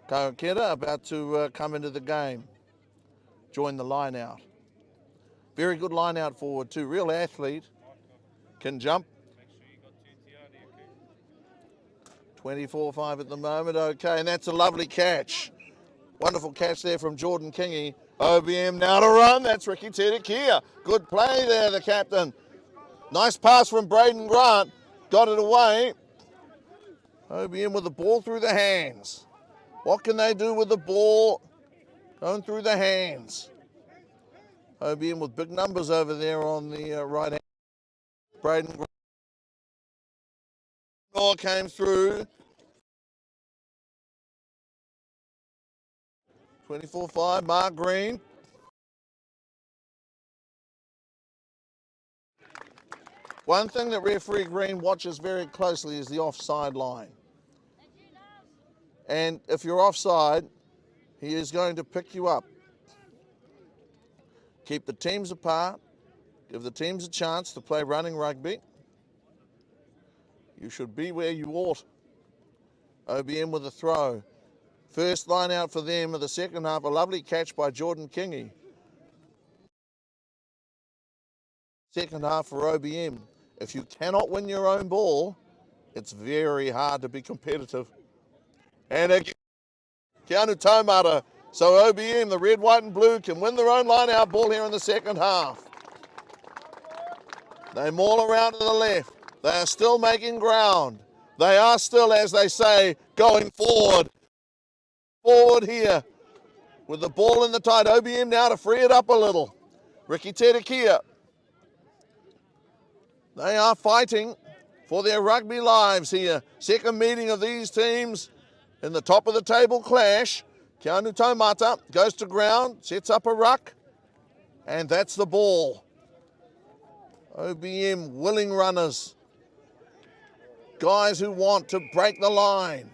Kawakera about to come into the game, join the line-out. Very good line-out forward too. Real athlete, can jump. 24-5 at the moment, okay, and that's a lovely catch. Wonderful catch there from Jordan Kingy. OBM now to run, that's Ricky Terekia. Good play there, the captain. Nice pass from Braden Grant, got it away. OBM with the ball through the hands. What can they do with the ball going through the hands? OBM with big numbers over there on the right hand. Braden Grant came through. 24-5, Mark Green. One thing that referee Green watches very closely is the offside line. And if you're offside, he is going to pick you up. Keep the teams apart. Give the teams a chance to play running rugby. You should be where you ought. OBM with a throw. First line out for them of the second half. A lovely catch by Jordan Kingy. Second half for OBM. If you cannot win your own ball, it's very hard to be competitive. And again, Keanu Taumata. So OBM, the red, white and blue, can win their own line-out ball here in the second half. They maul around to the left. They are still making ground. They are still, as they say, going forward. Forward here with the ball in the tight. OBM now to free it up a little. Ricky Terekia. They are fighting for their rugby lives here. Second meeting of these teams in the top of the table clash. Keanu Taumata goes to ground, sets up a ruck, and that's the ball. OBM willing runners. Guys who want to break the line.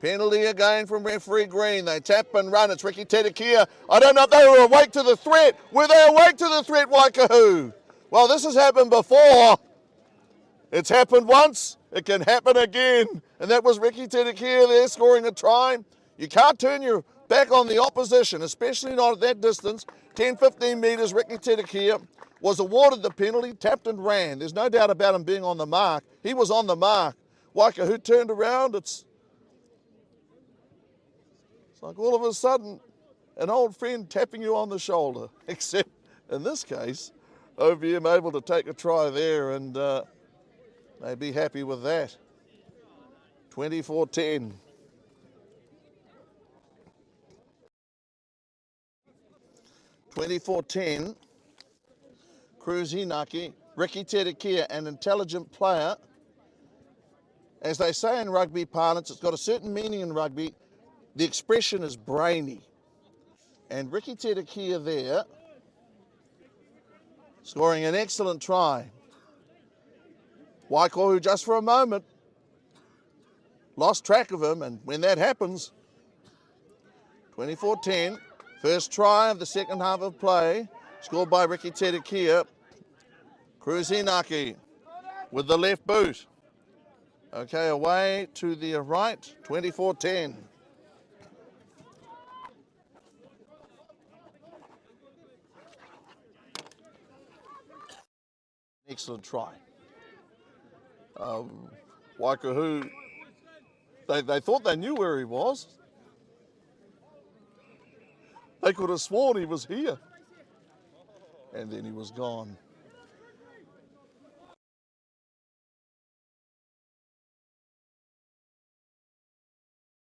Penalty again from referee Green. They tap and run. It's Ricky Tedekia. I don't know if they were awake to the threat. Were they awake to the threat, Waikohu? Well, this has happened before. It's happened once. It can happen again. And that was Ricky Tedekia there scoring a try. You can't turn your back on the opposition, especially not at that distance. 10, 15 metres, Ricky Tedekia was awarded the penalty, tapped and ran. There's no doubt about him being on the mark. He was on the mark. Waikohu turned around. It's like all of a sudden an old friend tapping you on the shoulder. Except in this case, OBM able to take a try there, and they'd be happy with that. 24-10. Cruz Hinaki, Ricky Tedekia, an intelligent player. As they say in rugby parlance, it's got a certain meaning in rugby. The expression is brainy. And Ricky Tedekia there, scoring an excellent try. Waikohu just for a moment lost track of him, and when that happens, 24-10, first try of the second half of play, scored by Ricky Tedekia. Cruz Hinaki with the left boot. Okay, away to the right, 24-10. Excellent try. Waikohu, they thought they knew where he was. They could have sworn he was here. And then he was gone.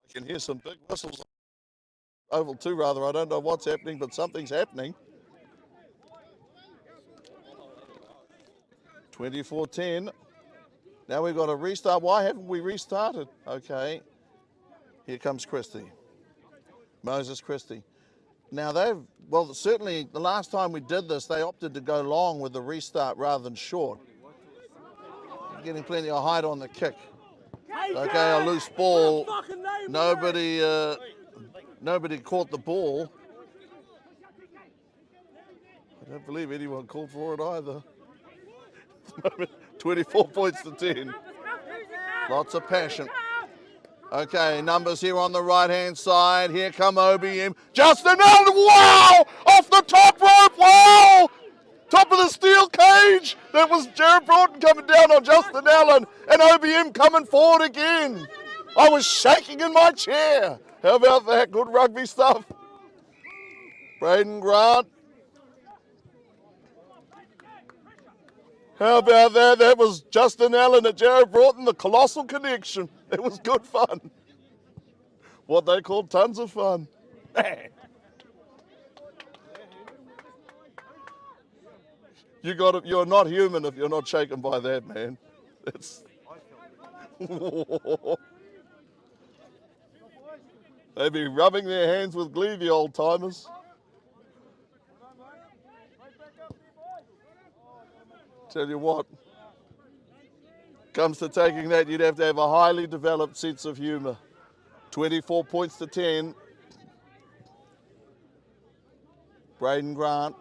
I can hear some big whistles. Oval 2 rather, I don't know what's happening, but something's happening. 24-10. Now we've got a restart. Why haven't we restarted? Okay. Here comes Christie. Moses Christie. Now well, certainly the last time we did this, they opted to go long with the restart rather than short. Getting plenty of height on the kick. Okay, a loose ball. Nobody caught the ball. I don't believe anyone called for it either. 24 points to 10. Lots of passion. Okay, numbers here on the right-hand side. Here come OBM. Justin Allen, wow! Off the top rope, wow! Top of the steel cage. That was Jared Broughton coming down on Justin Allen, and OBM coming forward again. I was shaking in my chair. How about that? Good rugby stuff. Braden Grant. How about that? That was Justin Allen and Jared Broughton, the colossal connection. It was good fun. What they call tons of fun. You're not human if you're not shaken by that, man. It's they'd be rubbing their hands with glee, the old timers. Tell you what, comes to taking that, you'd have to have a highly developed sense of humour. 24 points to 10. Braden Grant.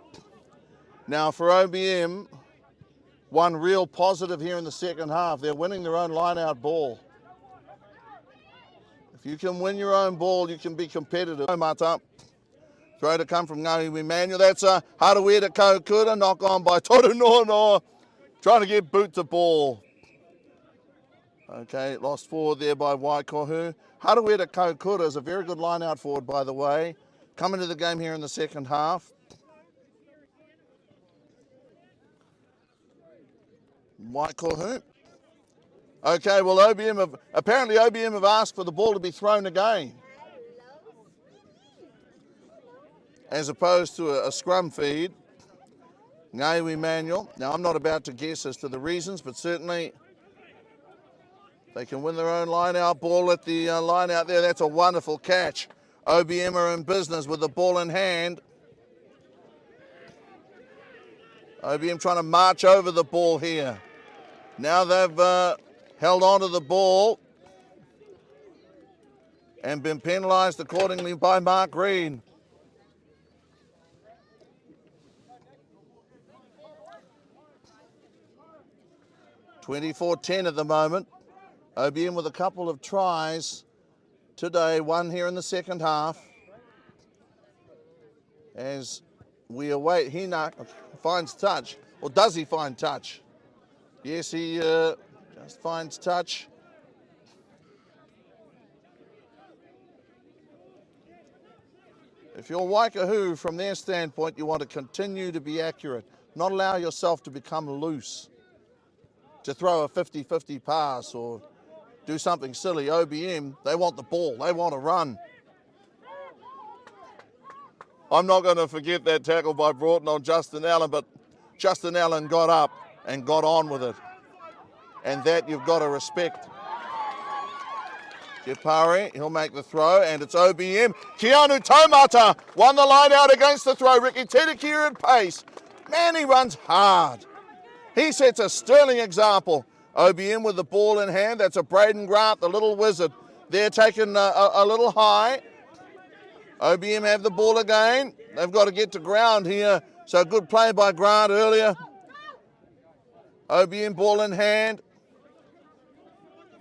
Now for OBM, one real positive here in the second half. They're winning their own line-out ball. If you can win your own ball, you can be competitive. Mata. Throw to come from Ngāi Emmanuel. That's a Harawhiti Kokura. Knock on by Toru Noa. Trying to get boot to ball. Okay, lost forward there by Waikohu. Harawhiti Kokura is a very good line-out forward, by the way. Coming to the game here in the second half. Waikohu. Okay, well, apparently OBM have asked for the ball to be thrown again, as opposed to a scrum feed. Ngāi Emmanuel. Now, I'm not about to guess as to the reasons, but certainly they can win their own line-out ball at the line-out there. That's a wonderful catch. OBM are in business with the ball in hand. OBM trying to march over the ball here. Now they've held on to the ball and been penalised accordingly by Mark Green. (24-10) at the moment. OBM with a couple of tries today, one here in the second half. As we await, Hinak finds touch. Or does he find touch? Yes, he just finds touch. If you're Waikohu, from their standpoint, you want to continue to be accurate, not allow yourself to become loose, to throw a 50-50 pass or do something silly. OBM, they want the ball, they want to run. I'm not going to forget that tackle by Broughton on Justin Allen, but Justin Allen got up and got on with it. And that you've got to respect. Gepari, he'll make the throw, and it's OBM. Keanu Taumata won the line out against the throw. Ricky Tedekira in pace. Man, he runs hard. He sets a sterling example. OBM with the ball in hand. That's a Braden Grant, the little wizard. They're taking a little high. OBM have the ball again. They've got to get to ground here. So good play by Grant earlier. OBM ball in hand.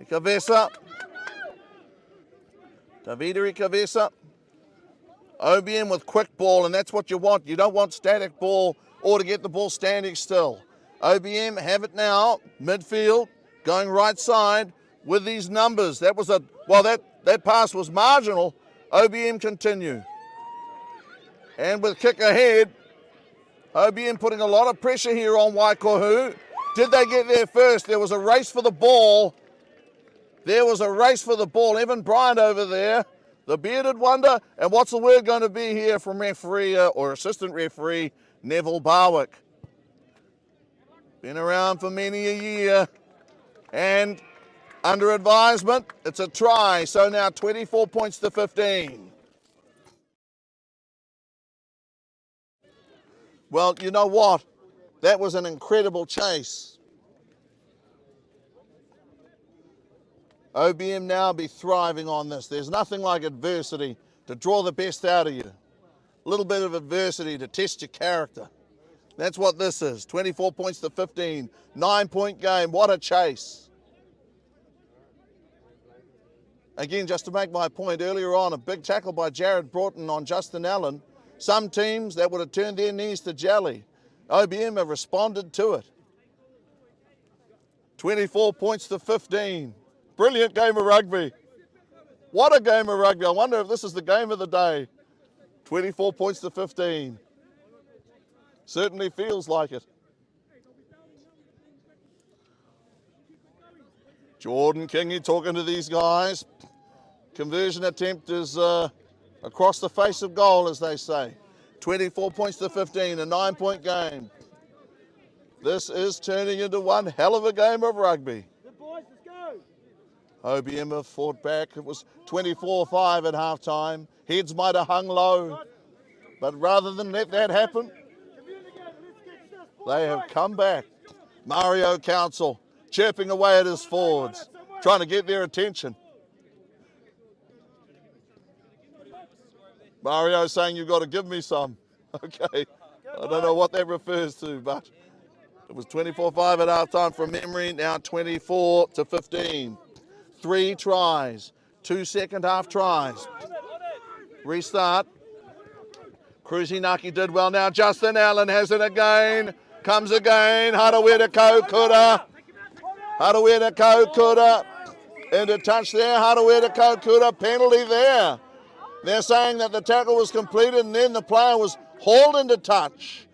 Ikavesa. Davida Ikavesa. OBM with quick ball, and that's what you want. You don't want static ball or to get the ball standing still. OBM have it now, midfield, going right side with these numbers. That was that pass was marginal. OBM continue. And with kick ahead, OBM putting a lot of pressure here on Waikohu. Did they get there first? There was a race for the ball. There was a race for the ball. Evan Bryant over there, the bearded wonder. And what's the word going to be here from referee or assistant referee Neville Barwick? Been around for many a year. And under advisement, it's a try. So now 24 points to 15. Well, you know what? That was an incredible chase. OBM now be thriving on this. There's nothing like adversity to draw the best out of you. A little bit of adversity to test your character. That's what this is. 24 points to 15. 9-point game. What a chase. Again, just to make my point earlier on, a big tackle by Jared Broughton on Justin Allen. Some teams that would have turned their knees to jelly. OBM have responded to it. 24 points to 15. Brilliant game of rugby. What a game of rugby. I wonder if this is the game of the day. 24 points to 15. Certainly feels like it. Jordan Kingy talking to these guys. Conversion attempt is across the face of goal, as they say. 24 points to 15, a 9-point game. This is turning into one hell of a game of rugby. OBM have fought back. It was 24-5 at halftime. Heads might have hung low, but rather than let that happen, they have come back. Mario Council chirping away at his forwards, trying to get their attention. Mario saying, you've got to give me some. Okay, I don't know what that refers to, but it was 24-5 at halftime from memory, now 24 to 15. 3 tries, 2 second half tries. Restart. Krusinaki did well now. Justin Allen has it again. Comes again. Harawira Kokura. Harawira Kokura. Into touch there. Harawira Kokura. Penalty there. They're saying that the tackle was completed and then the player was hauled into touch.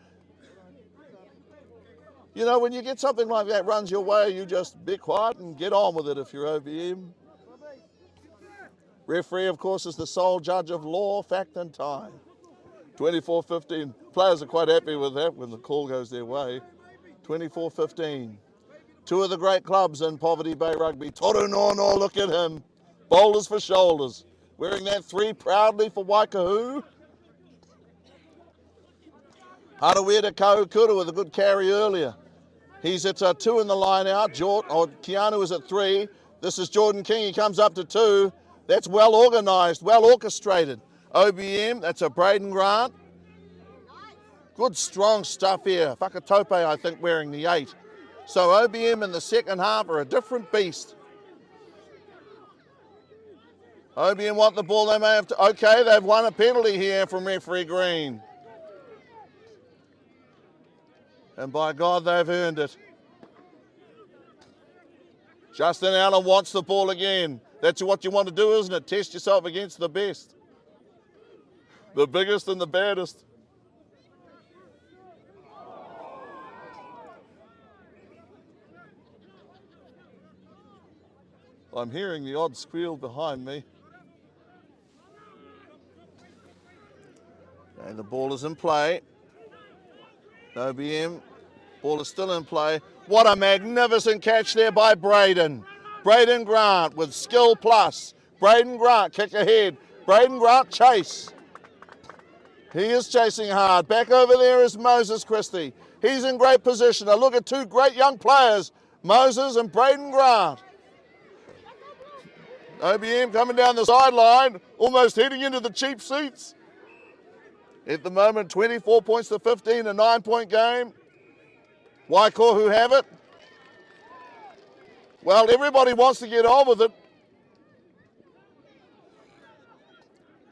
You know, when you get something like that runs your way, you just be quiet and get on with it if you're OBM. Referee, of course, is the sole judge of law, fact and time. 24-15. Players are quite happy with that when the call goes their way. 24-15. 2 of the great clubs in Poverty Bay Rugby. Toru Nono, look at him. Boulders for shoulders. wearing that 3 proudly for Waikohu. Harawira Kaukura with a good carry earlier. He's at 2 in the line out. Keanu is at 3. This is Jordan King. He comes up to 2. That's well organised, well orchestrated. OBM, that's a Braden Grant. Good strong stuff here. Whakatope, I think, wearing the 8. So OBM in the second half are a different beast. OBM want the ball. They may have to. Okay, they've won a penalty here from referee Green. And by God, they've earned it. Justin Allen wants the ball again. That's what you want to do, isn't it? Test yourself against the best. The biggest and the baddest. I'm hearing the odd squeal behind me. And the ball is in play. OBM, ball is still in play. What a magnificent catch there by Braden. Braden Grant with skill plus. Braden Grant, kick ahead. Braden Grant, chase. He is chasing hard. Back over there is Moses Christie. He's in great position. Now look at 2 great young players, Moses and Braden Grant. OBM coming down the sideline, almost heading into the cheap seats. At the moment, 24 points to 15, a 9-point game. Waikohu have it. Well, everybody wants to get on with it.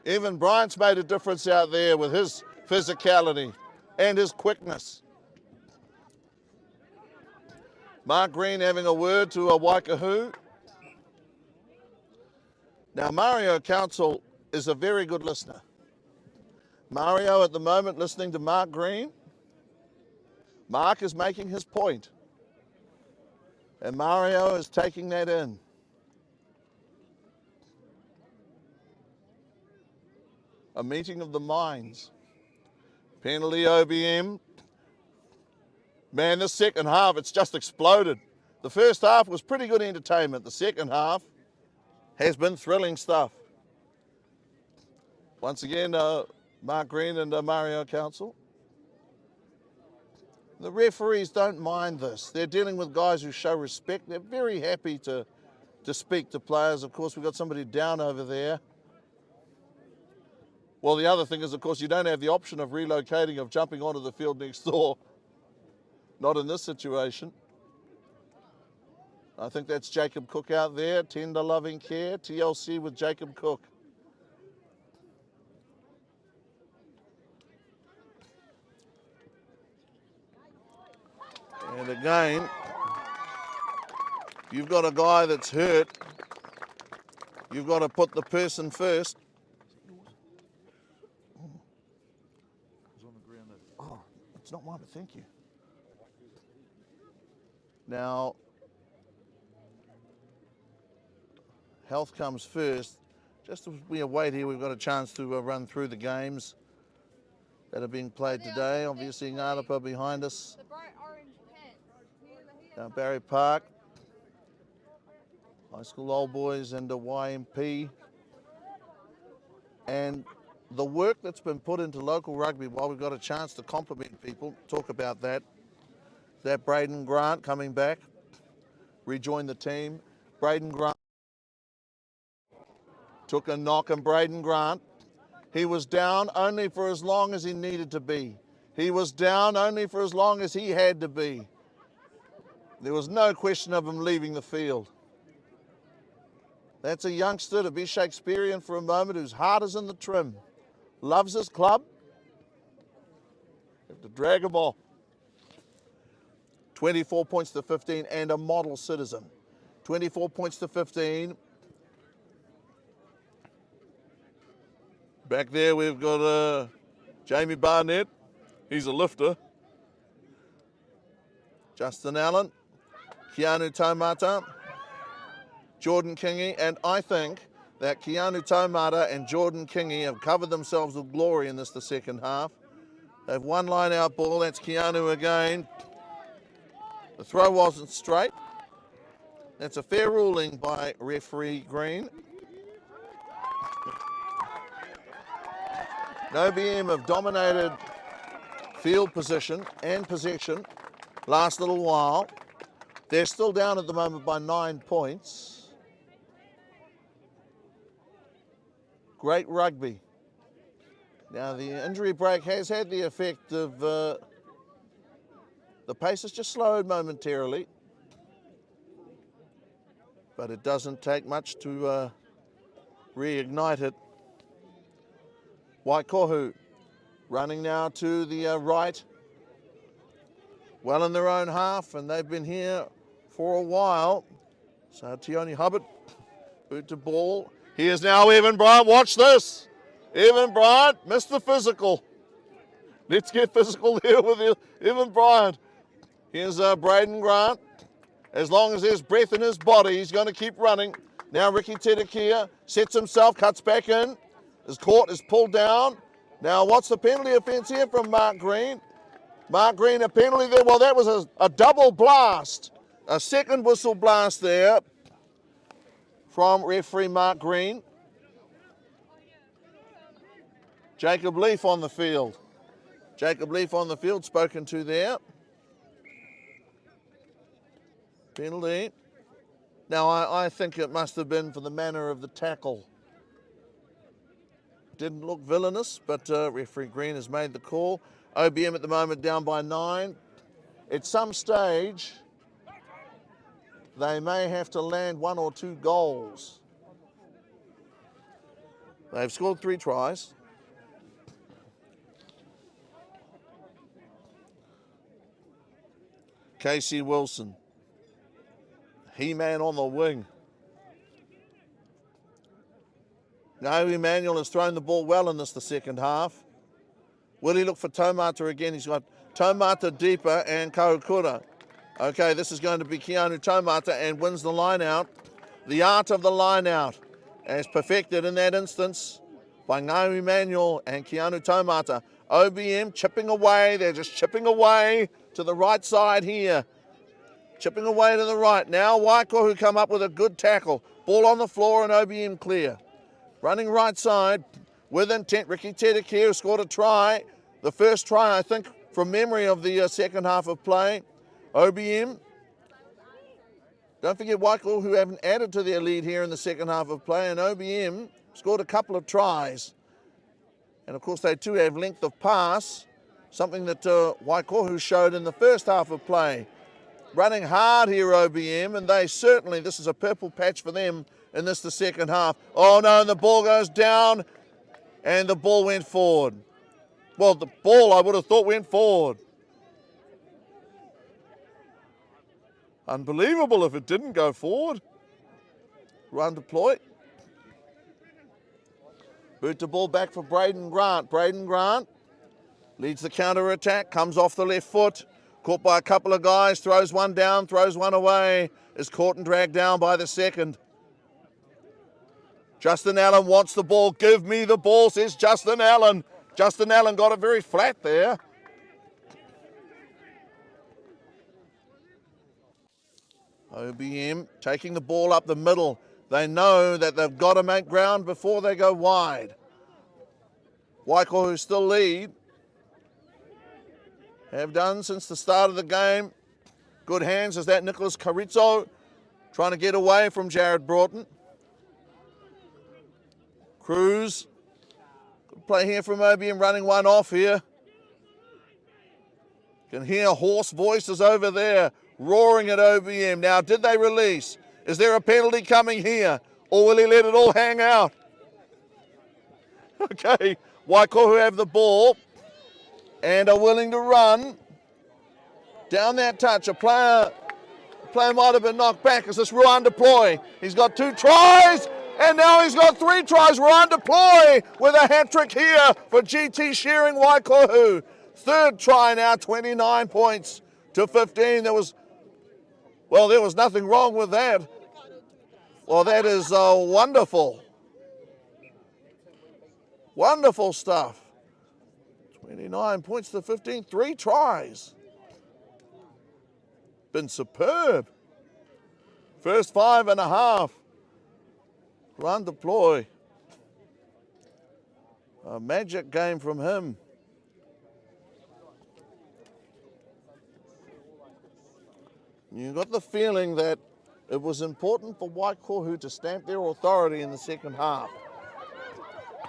Even Bryant's made a difference out there with his physicality and his quickness. Mark Green having a word to a Waikohu. Now, Mario Council is a very good listener. Mario at the moment listening to Mark Green. Mark is making his point. And Mario is taking that in. A meeting of the minds. Penalty OBM. Man, this second half, it's just exploded. The first half was pretty good entertainment. The second half has been thrilling stuff. Once again, Mark Green and Mario Council. The referees don't mind this. They're dealing with guys who show respect. They're very happy to speak to players. Of course, we've got somebody down over there. Well, the other thing is, of course, you don't have the option of relocating, of jumping onto the field next door. Not in this situation. I think that's Jacob Cook out there. Tender loving care. TLC with Jacob Cook. And again, you've got a guy that's hurt. You've got to put the person first. Oh, it's not mine, but thank you. Now, health comes first. Just as we await here, we've got a chance to run through the games that are being played today. Obviously, Ngarapa behind us. Down Barry Park. High School Old Boys and the YMP. And the work that's been put into local rugby, while we've got a chance to compliment people, talk about that. That Braden Grant coming back, rejoined the team. Braden Grant took a knock, and Braden Grant, he was down only for as long as he needed to be. He was down only for as long as he had to be. There was no question of him leaving the field. That's a youngster, to be Shakespearean for a moment, whose heart is in the trim. Loves his club. You have to drag him off. 24 points to 15 and a model citizen. 24 points to 15. Back there we've got Jamie Barnett. He's a lifter. Justin Allen. Keanu Taumata. Jordan Kingi. And I think that Keanu Taumata and Jordan Kingi have covered themselves with glory in this, the second half. They've one line out ball. That's Keanu again. The throw wasn't straight. That's a fair ruling by referee Green. OBM have dominated field position and possession last little while. They're still down at the moment by 9 points. Great rugby. Now the injury break has had the effect of the pace has just slowed momentarily, but it doesn't take much to reignite it. Waikohu running now to the right, well in their own half, and they've been here for a while. So Tioni Hubbard, boot to ball. Here's now Evan Bryant, watch this. Evan Bryant missed the physical. Let's get physical here with Evan Bryant. Here's Braden Grant. As long as there's breath in his body, he's going to keep running. Now Ricky Tedekia sets himself, cuts back in. Is caught, is pulled down. Now what's the penalty offence here from Mark Green? Mark Green, a penalty there. Well, that was a double blast. A second whistle blast there from referee Mark Green. Jacob Leaf on the field. Jacob Leaf on the field, spoken to there. Penalty. Now I think it must have been for the manner of the tackle. Didn't look villainous, but referee Green has made the call. OBM at the moment down by 9. At some stage, they may have to land 1 or 2 goals. They've scored 3 tries. Casey Wilson, He-Man on the wing. Now Emmanuel has thrown the ball well in this, the second half. Will he look for Taumata again? He's got Taumata deeper and Kaukura. Okay, this is going to be Keanu Taumata and wins the line out. The art of the line out as perfected in that instance by Ngau Emmanuel and Keanu Taumata. OBM chipping away. They're just chipping away to the right side here. Chipping away to the right. Now Waikohu come up with a good tackle. Ball on the floor and OBM clear. Running right side with intent. Ricky Tedekia scored a try. The first try, I think, from memory of the second half of play. OBM. Don't forget Waikohu, who haven't added to their lead here in the second half of play. And OBM scored a couple of tries. And of course, they too have length of pass, something that Waikohu showed in the first half of play. Running hard here, OBM, and they certainly, this is a purple patch for them in this, the second half. Oh no, and the ball goes down, and the ball went forward. Well, the ball, I would have thought, went forward. Unbelievable if it didn't go forward. Run deploy. Boot the ball back for Braden Grant. Braden Grant leads the counter-attack, comes off the left foot. Caught by a couple of guys, throws one down, throws one away. Is caught and dragged down by the second. Justin Allen wants the ball. Give me the ball, says Justin Allen. Justin Allen got it very flat there. OBM taking the ball up the middle. They know that they've got to make ground before they go wide. Waikohu still lead. Have done since the start of the game. Good hands as that Nicholas Carrizzo trying to get away from Jared Broughton. Cruz. Good play here from OBM, running one off here. Can hear hoarse voices over there roaring at OBM. Now, did they release? Is there a penalty coming here? Or will he let it all hang out? Okay, Waikohu have the ball and are willing to run down that touch. A player might have been knocked back. Is this Ruan Deploy? He's got 2 tries, and now he's got 3 tries. Ruan Deploy with a hat-trick here for GT Shearing Waikohu. 3rd try now, 29 points to 15. There was nothing wrong with that. Well, that is wonderful. Wonderful stuff. 29 points to 15, 3 tries. Been superb. First 5.5. Run deploy. A magic game from him. You got the feeling that it was important for Waikohu to stamp their authority in the second half.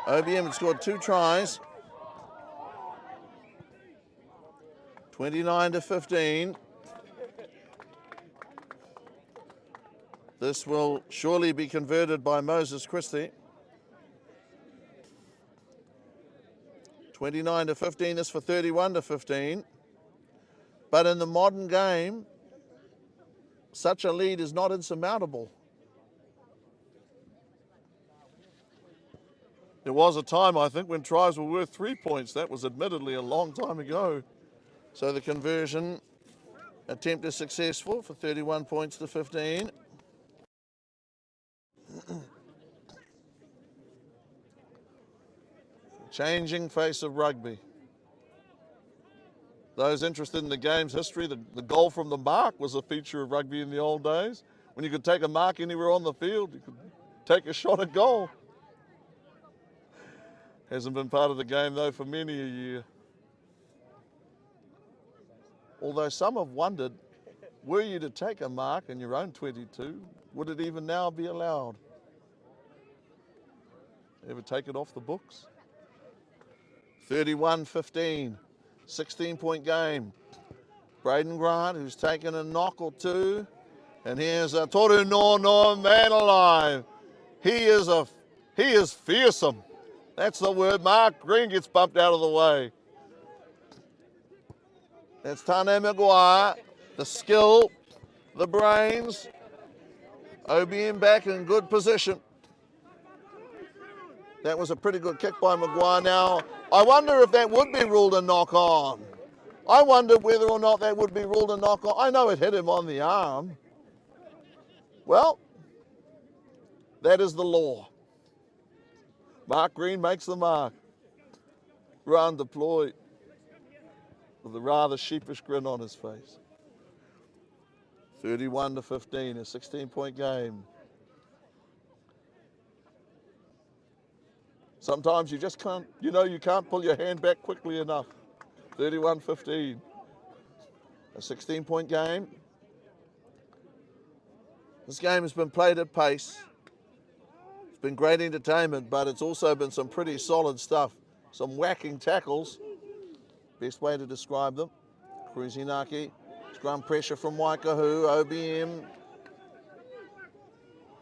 OBM had scored 2 tries. 29-15. This will surely be converted by Moses Christie. 29-15 is for 31-15. But in the modern game, such a lead is not insurmountable. There was a time, I think, when tries were worth 3 points. That was admittedly a long time ago. So the conversion attempt is successful for 31 points to 15. Changing face of rugby. Those interested in the game's history, the goal from the mark was a feature of rugby in the old days. When you could take a mark anywhere on the field, you could take a shot at goal. Hasn't been part of the game though for many a year. Although some have wondered, were you to take a mark in your own 22, would it even now be allowed? Ever take it off the books? 31-15, 16-point game. Braden Grant, who's taken a knock or two. And here's a Toru no, man alive. He is fearsome. That's the word. Mark Green gets bumped out of the way. That's Tane Maguire, the skill, the brains. OBM back in good position. That was a pretty good kick by Maguire. Now, I wonder if that would be ruled a knock on. I wonder whether or not that would be ruled a knock on. I know it hit him on the arm. Well, that is the law. Mark Green makes the mark. Round deploy with a rather sheepish grin on his face. 31-15, a 16-point game. Sometimes you just can't, you can't pull your hand back quickly enough. 31-15, a 16-point game. This game has been played at pace. It's been great entertainment, but it's also been some pretty solid stuff. Some whacking tackles, best way to describe them. Kurusinaki, scrum pressure from Waikohu, OBM.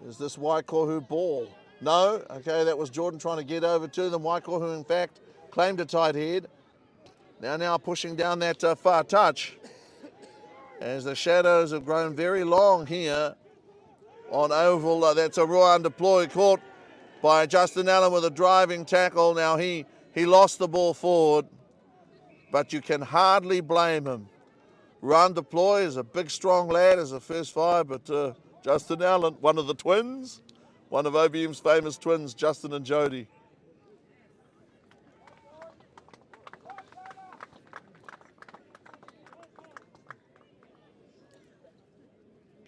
Is this Waikohu ball? No, okay, that was Jordan trying to get over to them. Waikohu, in fact, claimed a tight head. Now pushing down that far touch as the shadows have grown very long here on oval. That's a raw undeployed, caught by Justin Allen with a driving tackle. Now he lost the ball forward, but you can hardly blame him. Run deploy is a big, strong lad as a first five, but Justin Allen, one of the twins, one of OBM's famous twins, Justin and Jody.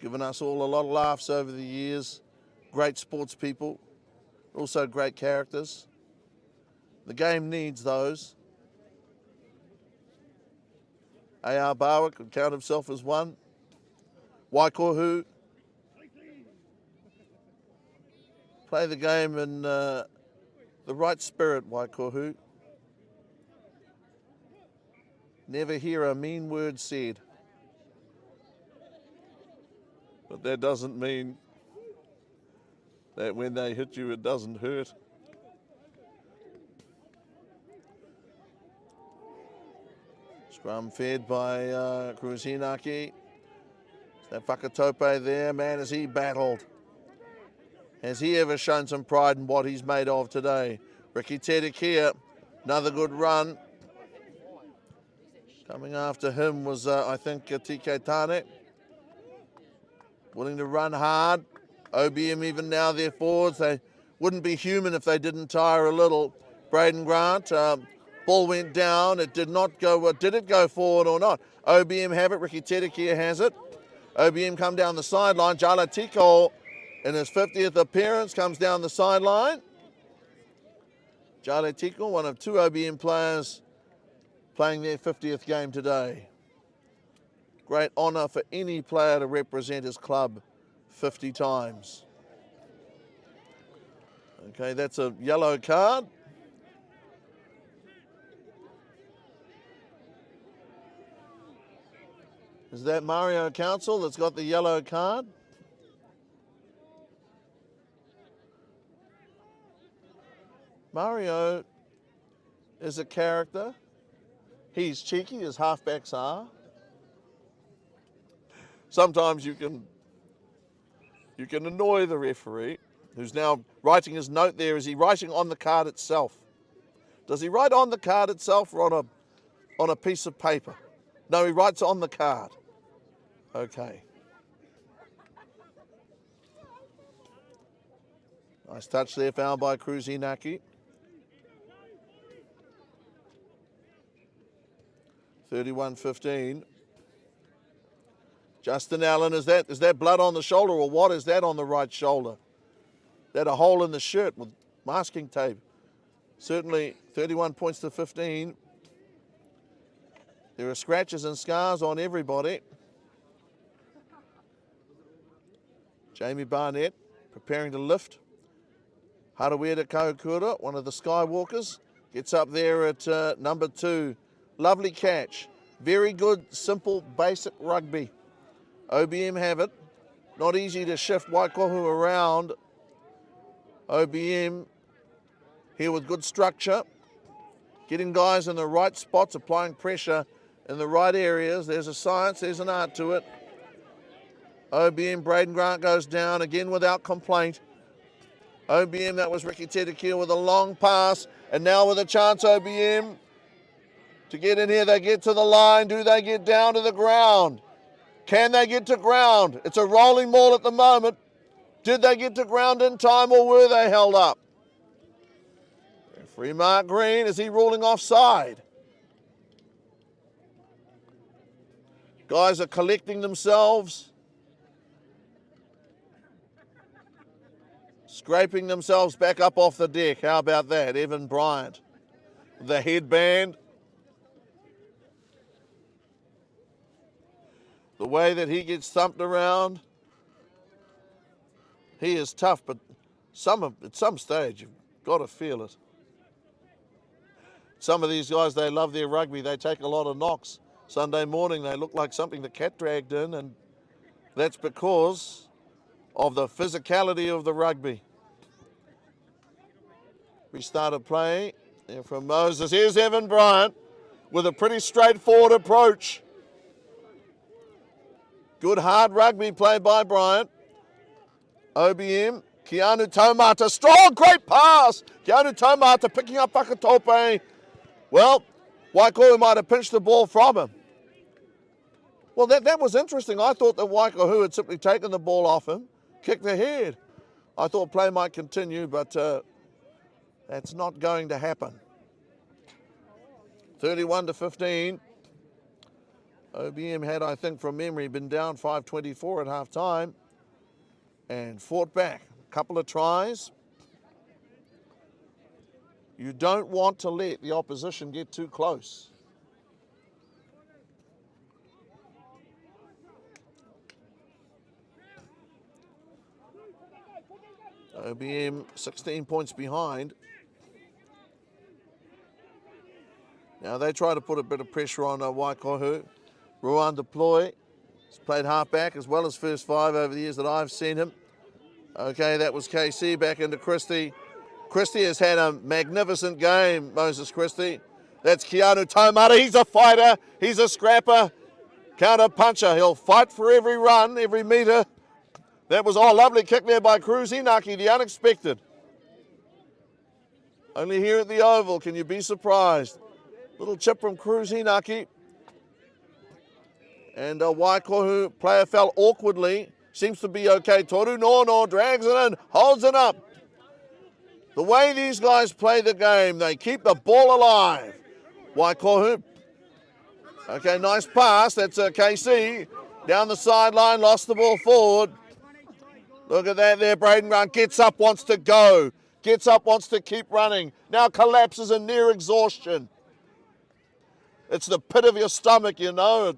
Given us all a lot of laughs over the years. Great sports people, also great characters. The game needs those. A.R. Barwick could count himself as one. Waikohu play the game in the right spirit, Waikohu. Never hear a mean word said. But that doesn't mean that when they hit you, it doesn't hurt. Scrum fed by Kurusinaki. That Whakatope there, man, has he battled? Has he ever shown some pride in what he's made of today? Ricky Tedekia, another good run. Coming after him was, I think, TK Tane. Willing to run hard. OBM even now, their forwards, they wouldn't be human if they didn't tire a little. Braden Grant, ball went down. It did not go, did it go forward or not? OBM have it, Ricky Tedekia has it. OBM come down the sideline. Jala Tiko, in his 50th appearance, comes down the sideline. Jale Tiko, one of 2 OBM players playing their 50th game today. Great honour for any player to represent his club 50 times. Okay, that's a yellow card. Is that Mario Council that's got the yellow card? Mario is a character. He's cheeky as halfbacks are. Sometimes you can annoy the referee, who's now writing his note there. Is he writing on the card itself? Does he write on the card itself or on a piece of paper? No, he writes on the card. Okay. Nice touch there, found by Cruz Hinaki. 31-15. Justin Allen, is that blood on the shoulder, or what is that on the right shoulder? Is that a hole in the shirt with masking tape? Certainly 31 points to 15. There are scratches and scars on everybody. Jamie Barnett preparing to lift. Harawira Kaukura, one of the Skywalkers, gets up there at number 2. Lovely catch. Very good, simple, basic rugby. OBM have it. Not easy to shift Waikohu around. OBM here with good structure. Getting guys in the right spots, applying pressure in the right areas. There's a science, there's an art to it. OBM, Braden Grant goes down again without complaint. OBM, that was Ricky Tedekiel with a long pass. And now with a chance, OBM, to get in here. They get to the line. Do they get down to the ground? Can they get to ground? It's a rolling ball at the moment. Did they get to ground in time, or were they held up? Referee Mark Green, is he ruling offside? Guys are collecting themselves. Scraping themselves back up off the deck. How about that? Evan Bryant. The headband. The way that he gets thumped around. He is tough, but at some stage you've got to feel it. Some of these guys, they love their rugby. They take a lot of knocks. Sunday morning they look like something the cat dragged in, and that's because of the physicality of the rugby. We started play from Moses. Here's Evan Bryant with a pretty straightforward approach. Good hard rugby played by Bryant. OBM, Keanu Taumata, strong, great pass. Keanu Taumata picking up Pakatope. Well, Waikohu might have pinched the ball from him. Well, that was interesting. I thought that Waikohu had simply taken the ball off him, kicked ahead. I thought play might continue, but that's not going to happen. 31-15. OBM had, I think, from memory, been down 5-24 at half time and fought back. A couple of tries. You don't want to let the opposition get too close. OBM 16 points behind. Now they try to put a bit of pressure on Waikohu. Ruan Deploy has played halfback as well as first 5 over the years that I've seen him. Okay, that was KC back into Christie. Christie has had a magnificent game, Moses Christie. That's Keanu Taumata. He's a fighter. He's a scrapper. Counter puncher. He'll fight for every run, every metre. That was a lovely kick there by Cruz Hinaki, the unexpected. Only here at the Oval can you be surprised. Little chip from Cruz Hinaki. And Waikohu player fell awkwardly. Seems to be okay. Toru Nono drags it in, holds it up. The way these guys play the game, they keep the ball alive. Waikohu. Okay, nice pass. That's KC. Down the sideline, lost the ball forward. Look at that there. Braden Grant gets up, wants to go. Gets up, wants to keep running. Now collapses in near exhaustion. It's the pit of your stomach, you know.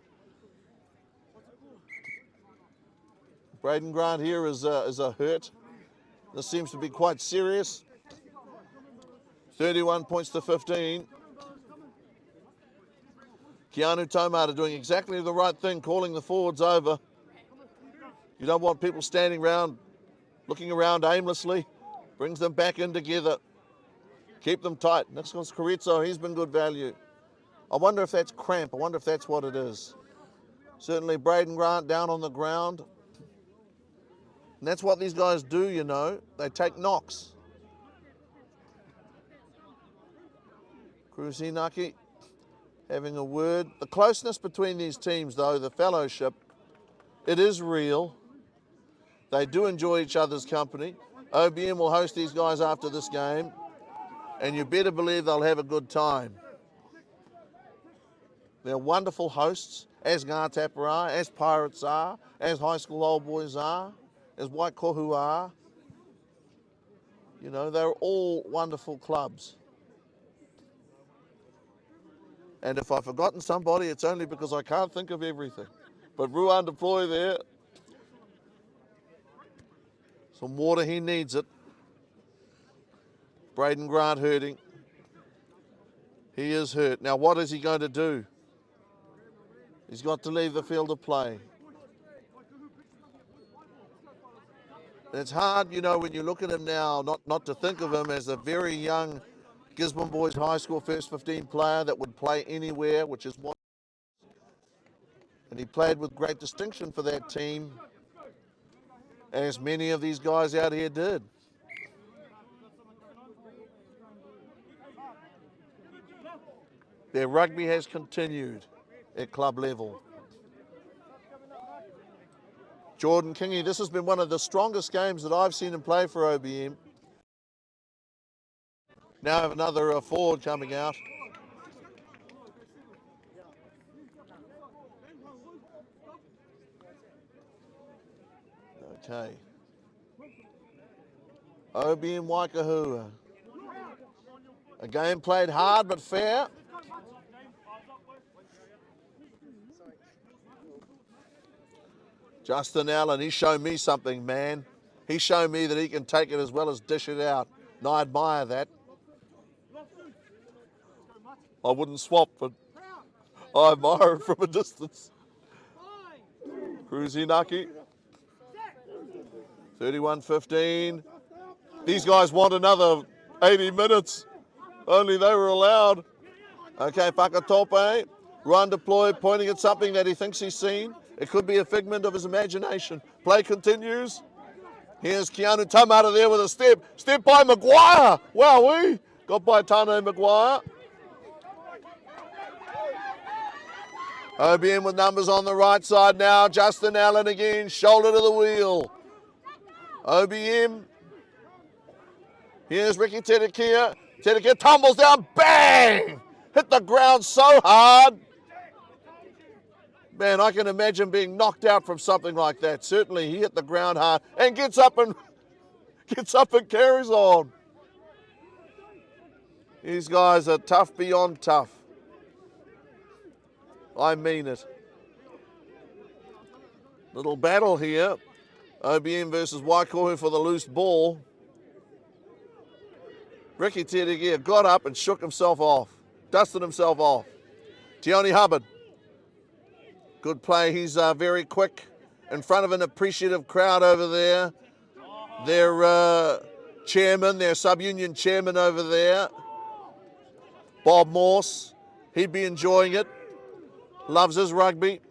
Braden Grant here is a hurt. This seems to be quite serious. 31 points to 15. Keanu Taumata doing exactly the right thing, calling the forwards over. You don't want people standing around, looking around aimlessly. Brings them back in together. Keep them tight. Next one's Carrizzo. He's been good value. I wonder if that's cramp. I wonder if that's what it is. Certainly Braden Grant down on the ground. And that's what these guys do, you know. They take knocks. Krusinaki having a word. The closeness between these teams, though, the fellowship, it is real. They do enjoy each other's company. OBM will host these guys after this game, and you better believe they'll have a good time. They're wonderful hosts, as Ngātapa are, as Pirates are, as High School Old Boys are, as Waikohu are. You know, they're all wonderful clubs. And if I've forgotten somebody, it's only because I can't think of everything. But Ruan deploy there. Some water, he needs it. Braden Grant hurting. He is hurt. Now what is he going to do? He's got to leave the field of play. It's hard, you know, when you look at him now, not to think of him as a very young Gisborne Boys High School first 15 player that would play anywhere, which is what. And he played with great distinction for that team, as many of these guys out here did. Their rugby has continued at club level. Jordan Kingy, this has been one of the strongest games that I've seen him play for OBM. Now have another forward coming out. Okay. OBM Waikohu. A game played hard but fair. Justin Allen, he showed me something, man. He showed me that he can take it as well as dish it out. And I admire that. I wouldn't swap, but I admire it from a distance. Krusinaki. 31-15. These guys want another 80 minutes. Only they were allowed. Okay, Whakatope. Run deployed, pointing at something that he thinks he's seen. It could be a figment of his imagination. Play continues. Here's Keanu Taumata there with a step. Step by Maguire. Wowee. Got by Tane Maguire. OBM with numbers on the right side now. Justin Allen again. Shoulder to the wheel. OBM. Here's Ricky Tedekia. Tedekia tumbles down. Bang! Hit the ground so hard. Man, I can imagine being knocked out from something like that. Certainly, he hit the ground hard and gets up and carries on. These guys are tough beyond tough. I mean it. Little battle here. OBM versus Waikohu for the loose ball. Ricky Tedegia got up and shook himself off. Dusted himself off. Tioni Hubbard. Good play. He's very quick in front of an appreciative crowd over there. Their chairman, their sub-union chairman over there, Bob Morse. He'd be enjoying it. Loves his rugby.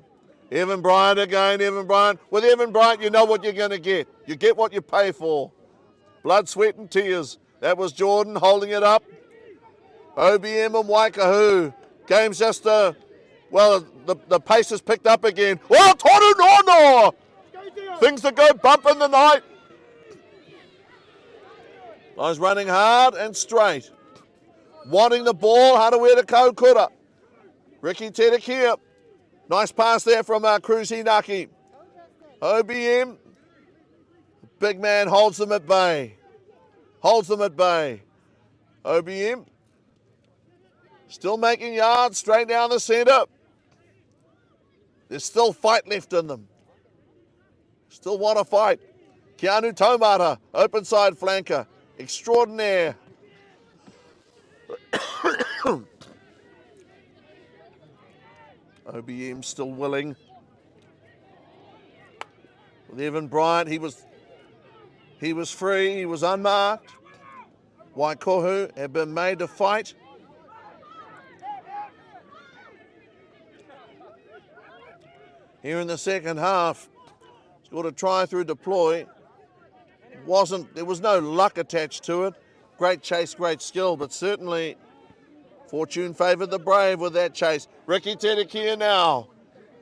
Evan Bryant again, Evan Bryant. With Evan Bryant, you know what you're going to get. You get what you pay for. Blood, sweat and tears. That was Jordan holding it up. OBM and Waikohu. Game's just well, the pace has picked up again. Oh, Toru Nono! Things that go bump in the night. I was running hard and straight. Wanting the ball, Harawira Kaukura. Ricky Tedekia. Nice pass there from Krusinaki. OBM. Big man holds them at bay. holds them at bay. OBM still making yards straight down the centre. There's still fight left in them. Still want to fight. Keanu Taumata, open side flanker. Extraordinaire. OBM still willing. With Evan Bryant, he was free, he was unmarked. Waikohu have been made to fight. Here in the second half, scored a try through deploy. There was no luck attached to it. Great chase, great skill, but certainly fortune favoured the brave with that chase. Ricky Tedekia now,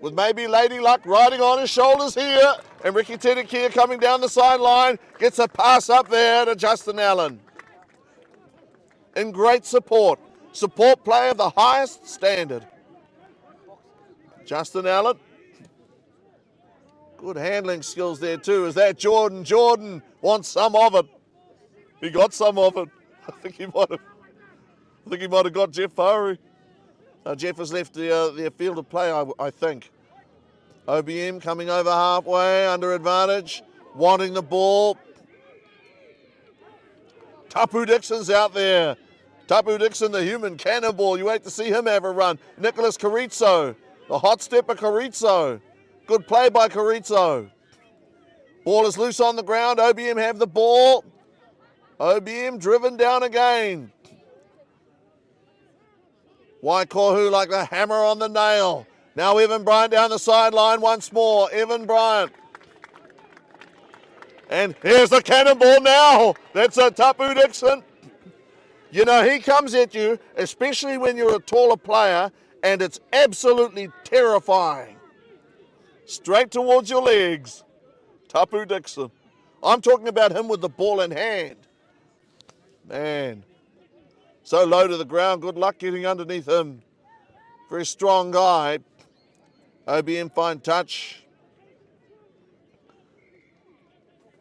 with maybe Lady Luck riding on his shoulders here, and Ricky Tedekia coming down the sideline, gets a pass up there to Justin Allen. In great support play of the highest standard. Justin Allen, good handling skills there too. Is that Jordan? Jordan wants some of it. He got some of it. I think he might have got Jeff Fowry. Jeff has left the field of play, I think. OBM coming over halfway, under advantage, wanting the ball. Tapu Dixon's out there. Tapu Dixon, the human cannonball. You wait to see him have a run. Nicholas Carrizo, the hot stepper Carrizo. Good play by Carrizo. Ball is loose on the ground. OBM have the ball. OBM driven down again. Waikohu like the hammer on the nail. Now Evan Bryant down the sideline once more. Evan Bryant. And here's the cannonball now. That's a Tapu Dixon. You know, he comes at you, especially when you're a taller player, and it's absolutely terrifying. Straight towards your legs. Tapu Dixon. I'm talking about him with the ball in hand. Man. So low to the ground. Good luck getting underneath him. Very strong guy. OBM fine touch.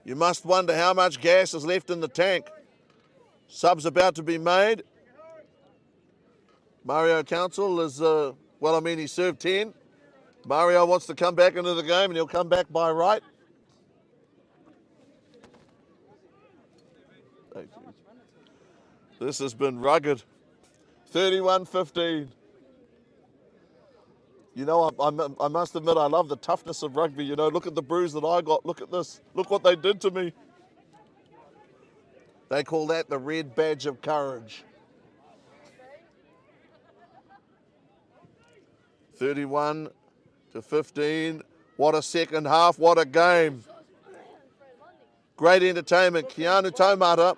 You must wonder how much gas is left in the tank. Sub's about to be made. Mario Council is, he served 10. Mario wants to come back into the game, and he'll come back by right. This has been rugged. 31-15. You know, I must admit, I love the toughness of rugby. You know, look at the bruise that I got. Look at this. Look what they did to me. They call that the red badge of courage. 31-15. What a second half. What a game. Great entertainment. Keanu Taumata,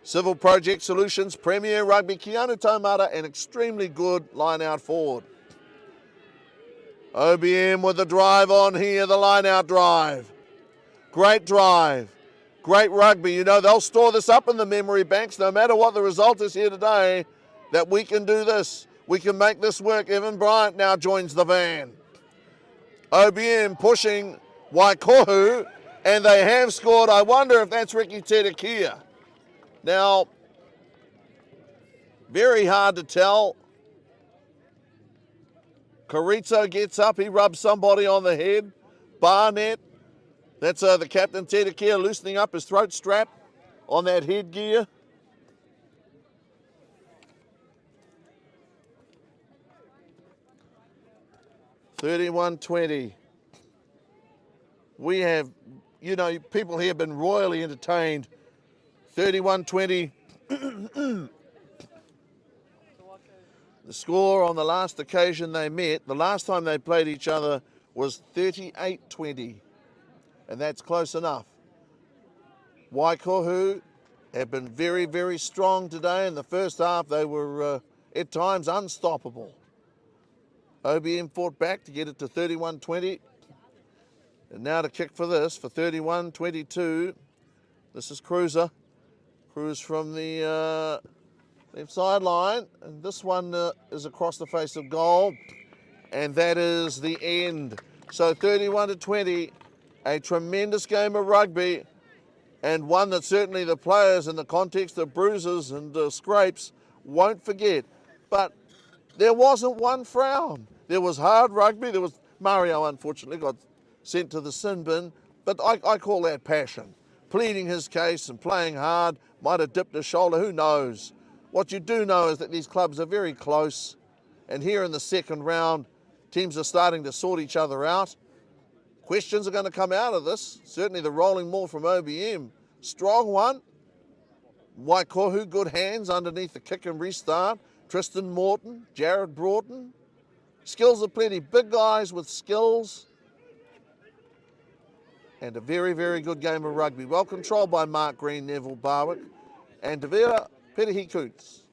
Civil Project Solutions, Premier Rugby. Keanu Taumata, an extremely good line-out forward. OBM with the drive on here, the line-out drive. Great drive. Great rugby. You know, they'll store this up in the memory banks, no matter what the result is here today, that we can do this. We can make this work. Evan Bryant now joins the van. OBM pushing Waikohu, and they have scored. I wonder if that's Ricky Tedekia. Now, very hard to tell. Carrizo gets up, he rubs somebody on the head. Barnett, that's the captain Tedekia loosening up his throat strap on that headgear. $31-20. We have, you know, people here have been royally entertained. 31-20. The score on the last occasion they met, the last time they played each other, was 38-20. And that's close enough. Waikohu have been very, very strong today. In the first half, they were at times unstoppable. OBM fought back to get it to 31-20. And now to kick for this, for 31-22. This is Cruiser. Cruz from the left sideline. And this one is across the face of goal. And that is the end. So 31-20, a tremendous game of rugby. and one that certainly the players in the context of bruises and scrapes won't forget. But there wasn't one frown. There was hard rugby. There was Mario, unfortunately, got sent to the sin bin, but I call that passion. Pleading his case and playing hard, might have dipped his shoulder, who knows. What you do know is that these clubs are very close, and here in the second round, teams are starting to sort each other out. Questions are going to come out of this. Certainly the rolling maul from OBM. Strong one. Waikohu, good hands underneath the kick and restart. Tristan Morton, Jared Broughton. Skills are plenty. Big guys with skills. And a very, very good game of rugby. Well controlled by Mark Green, Neville Barwick, and Tavira Perehi Coots.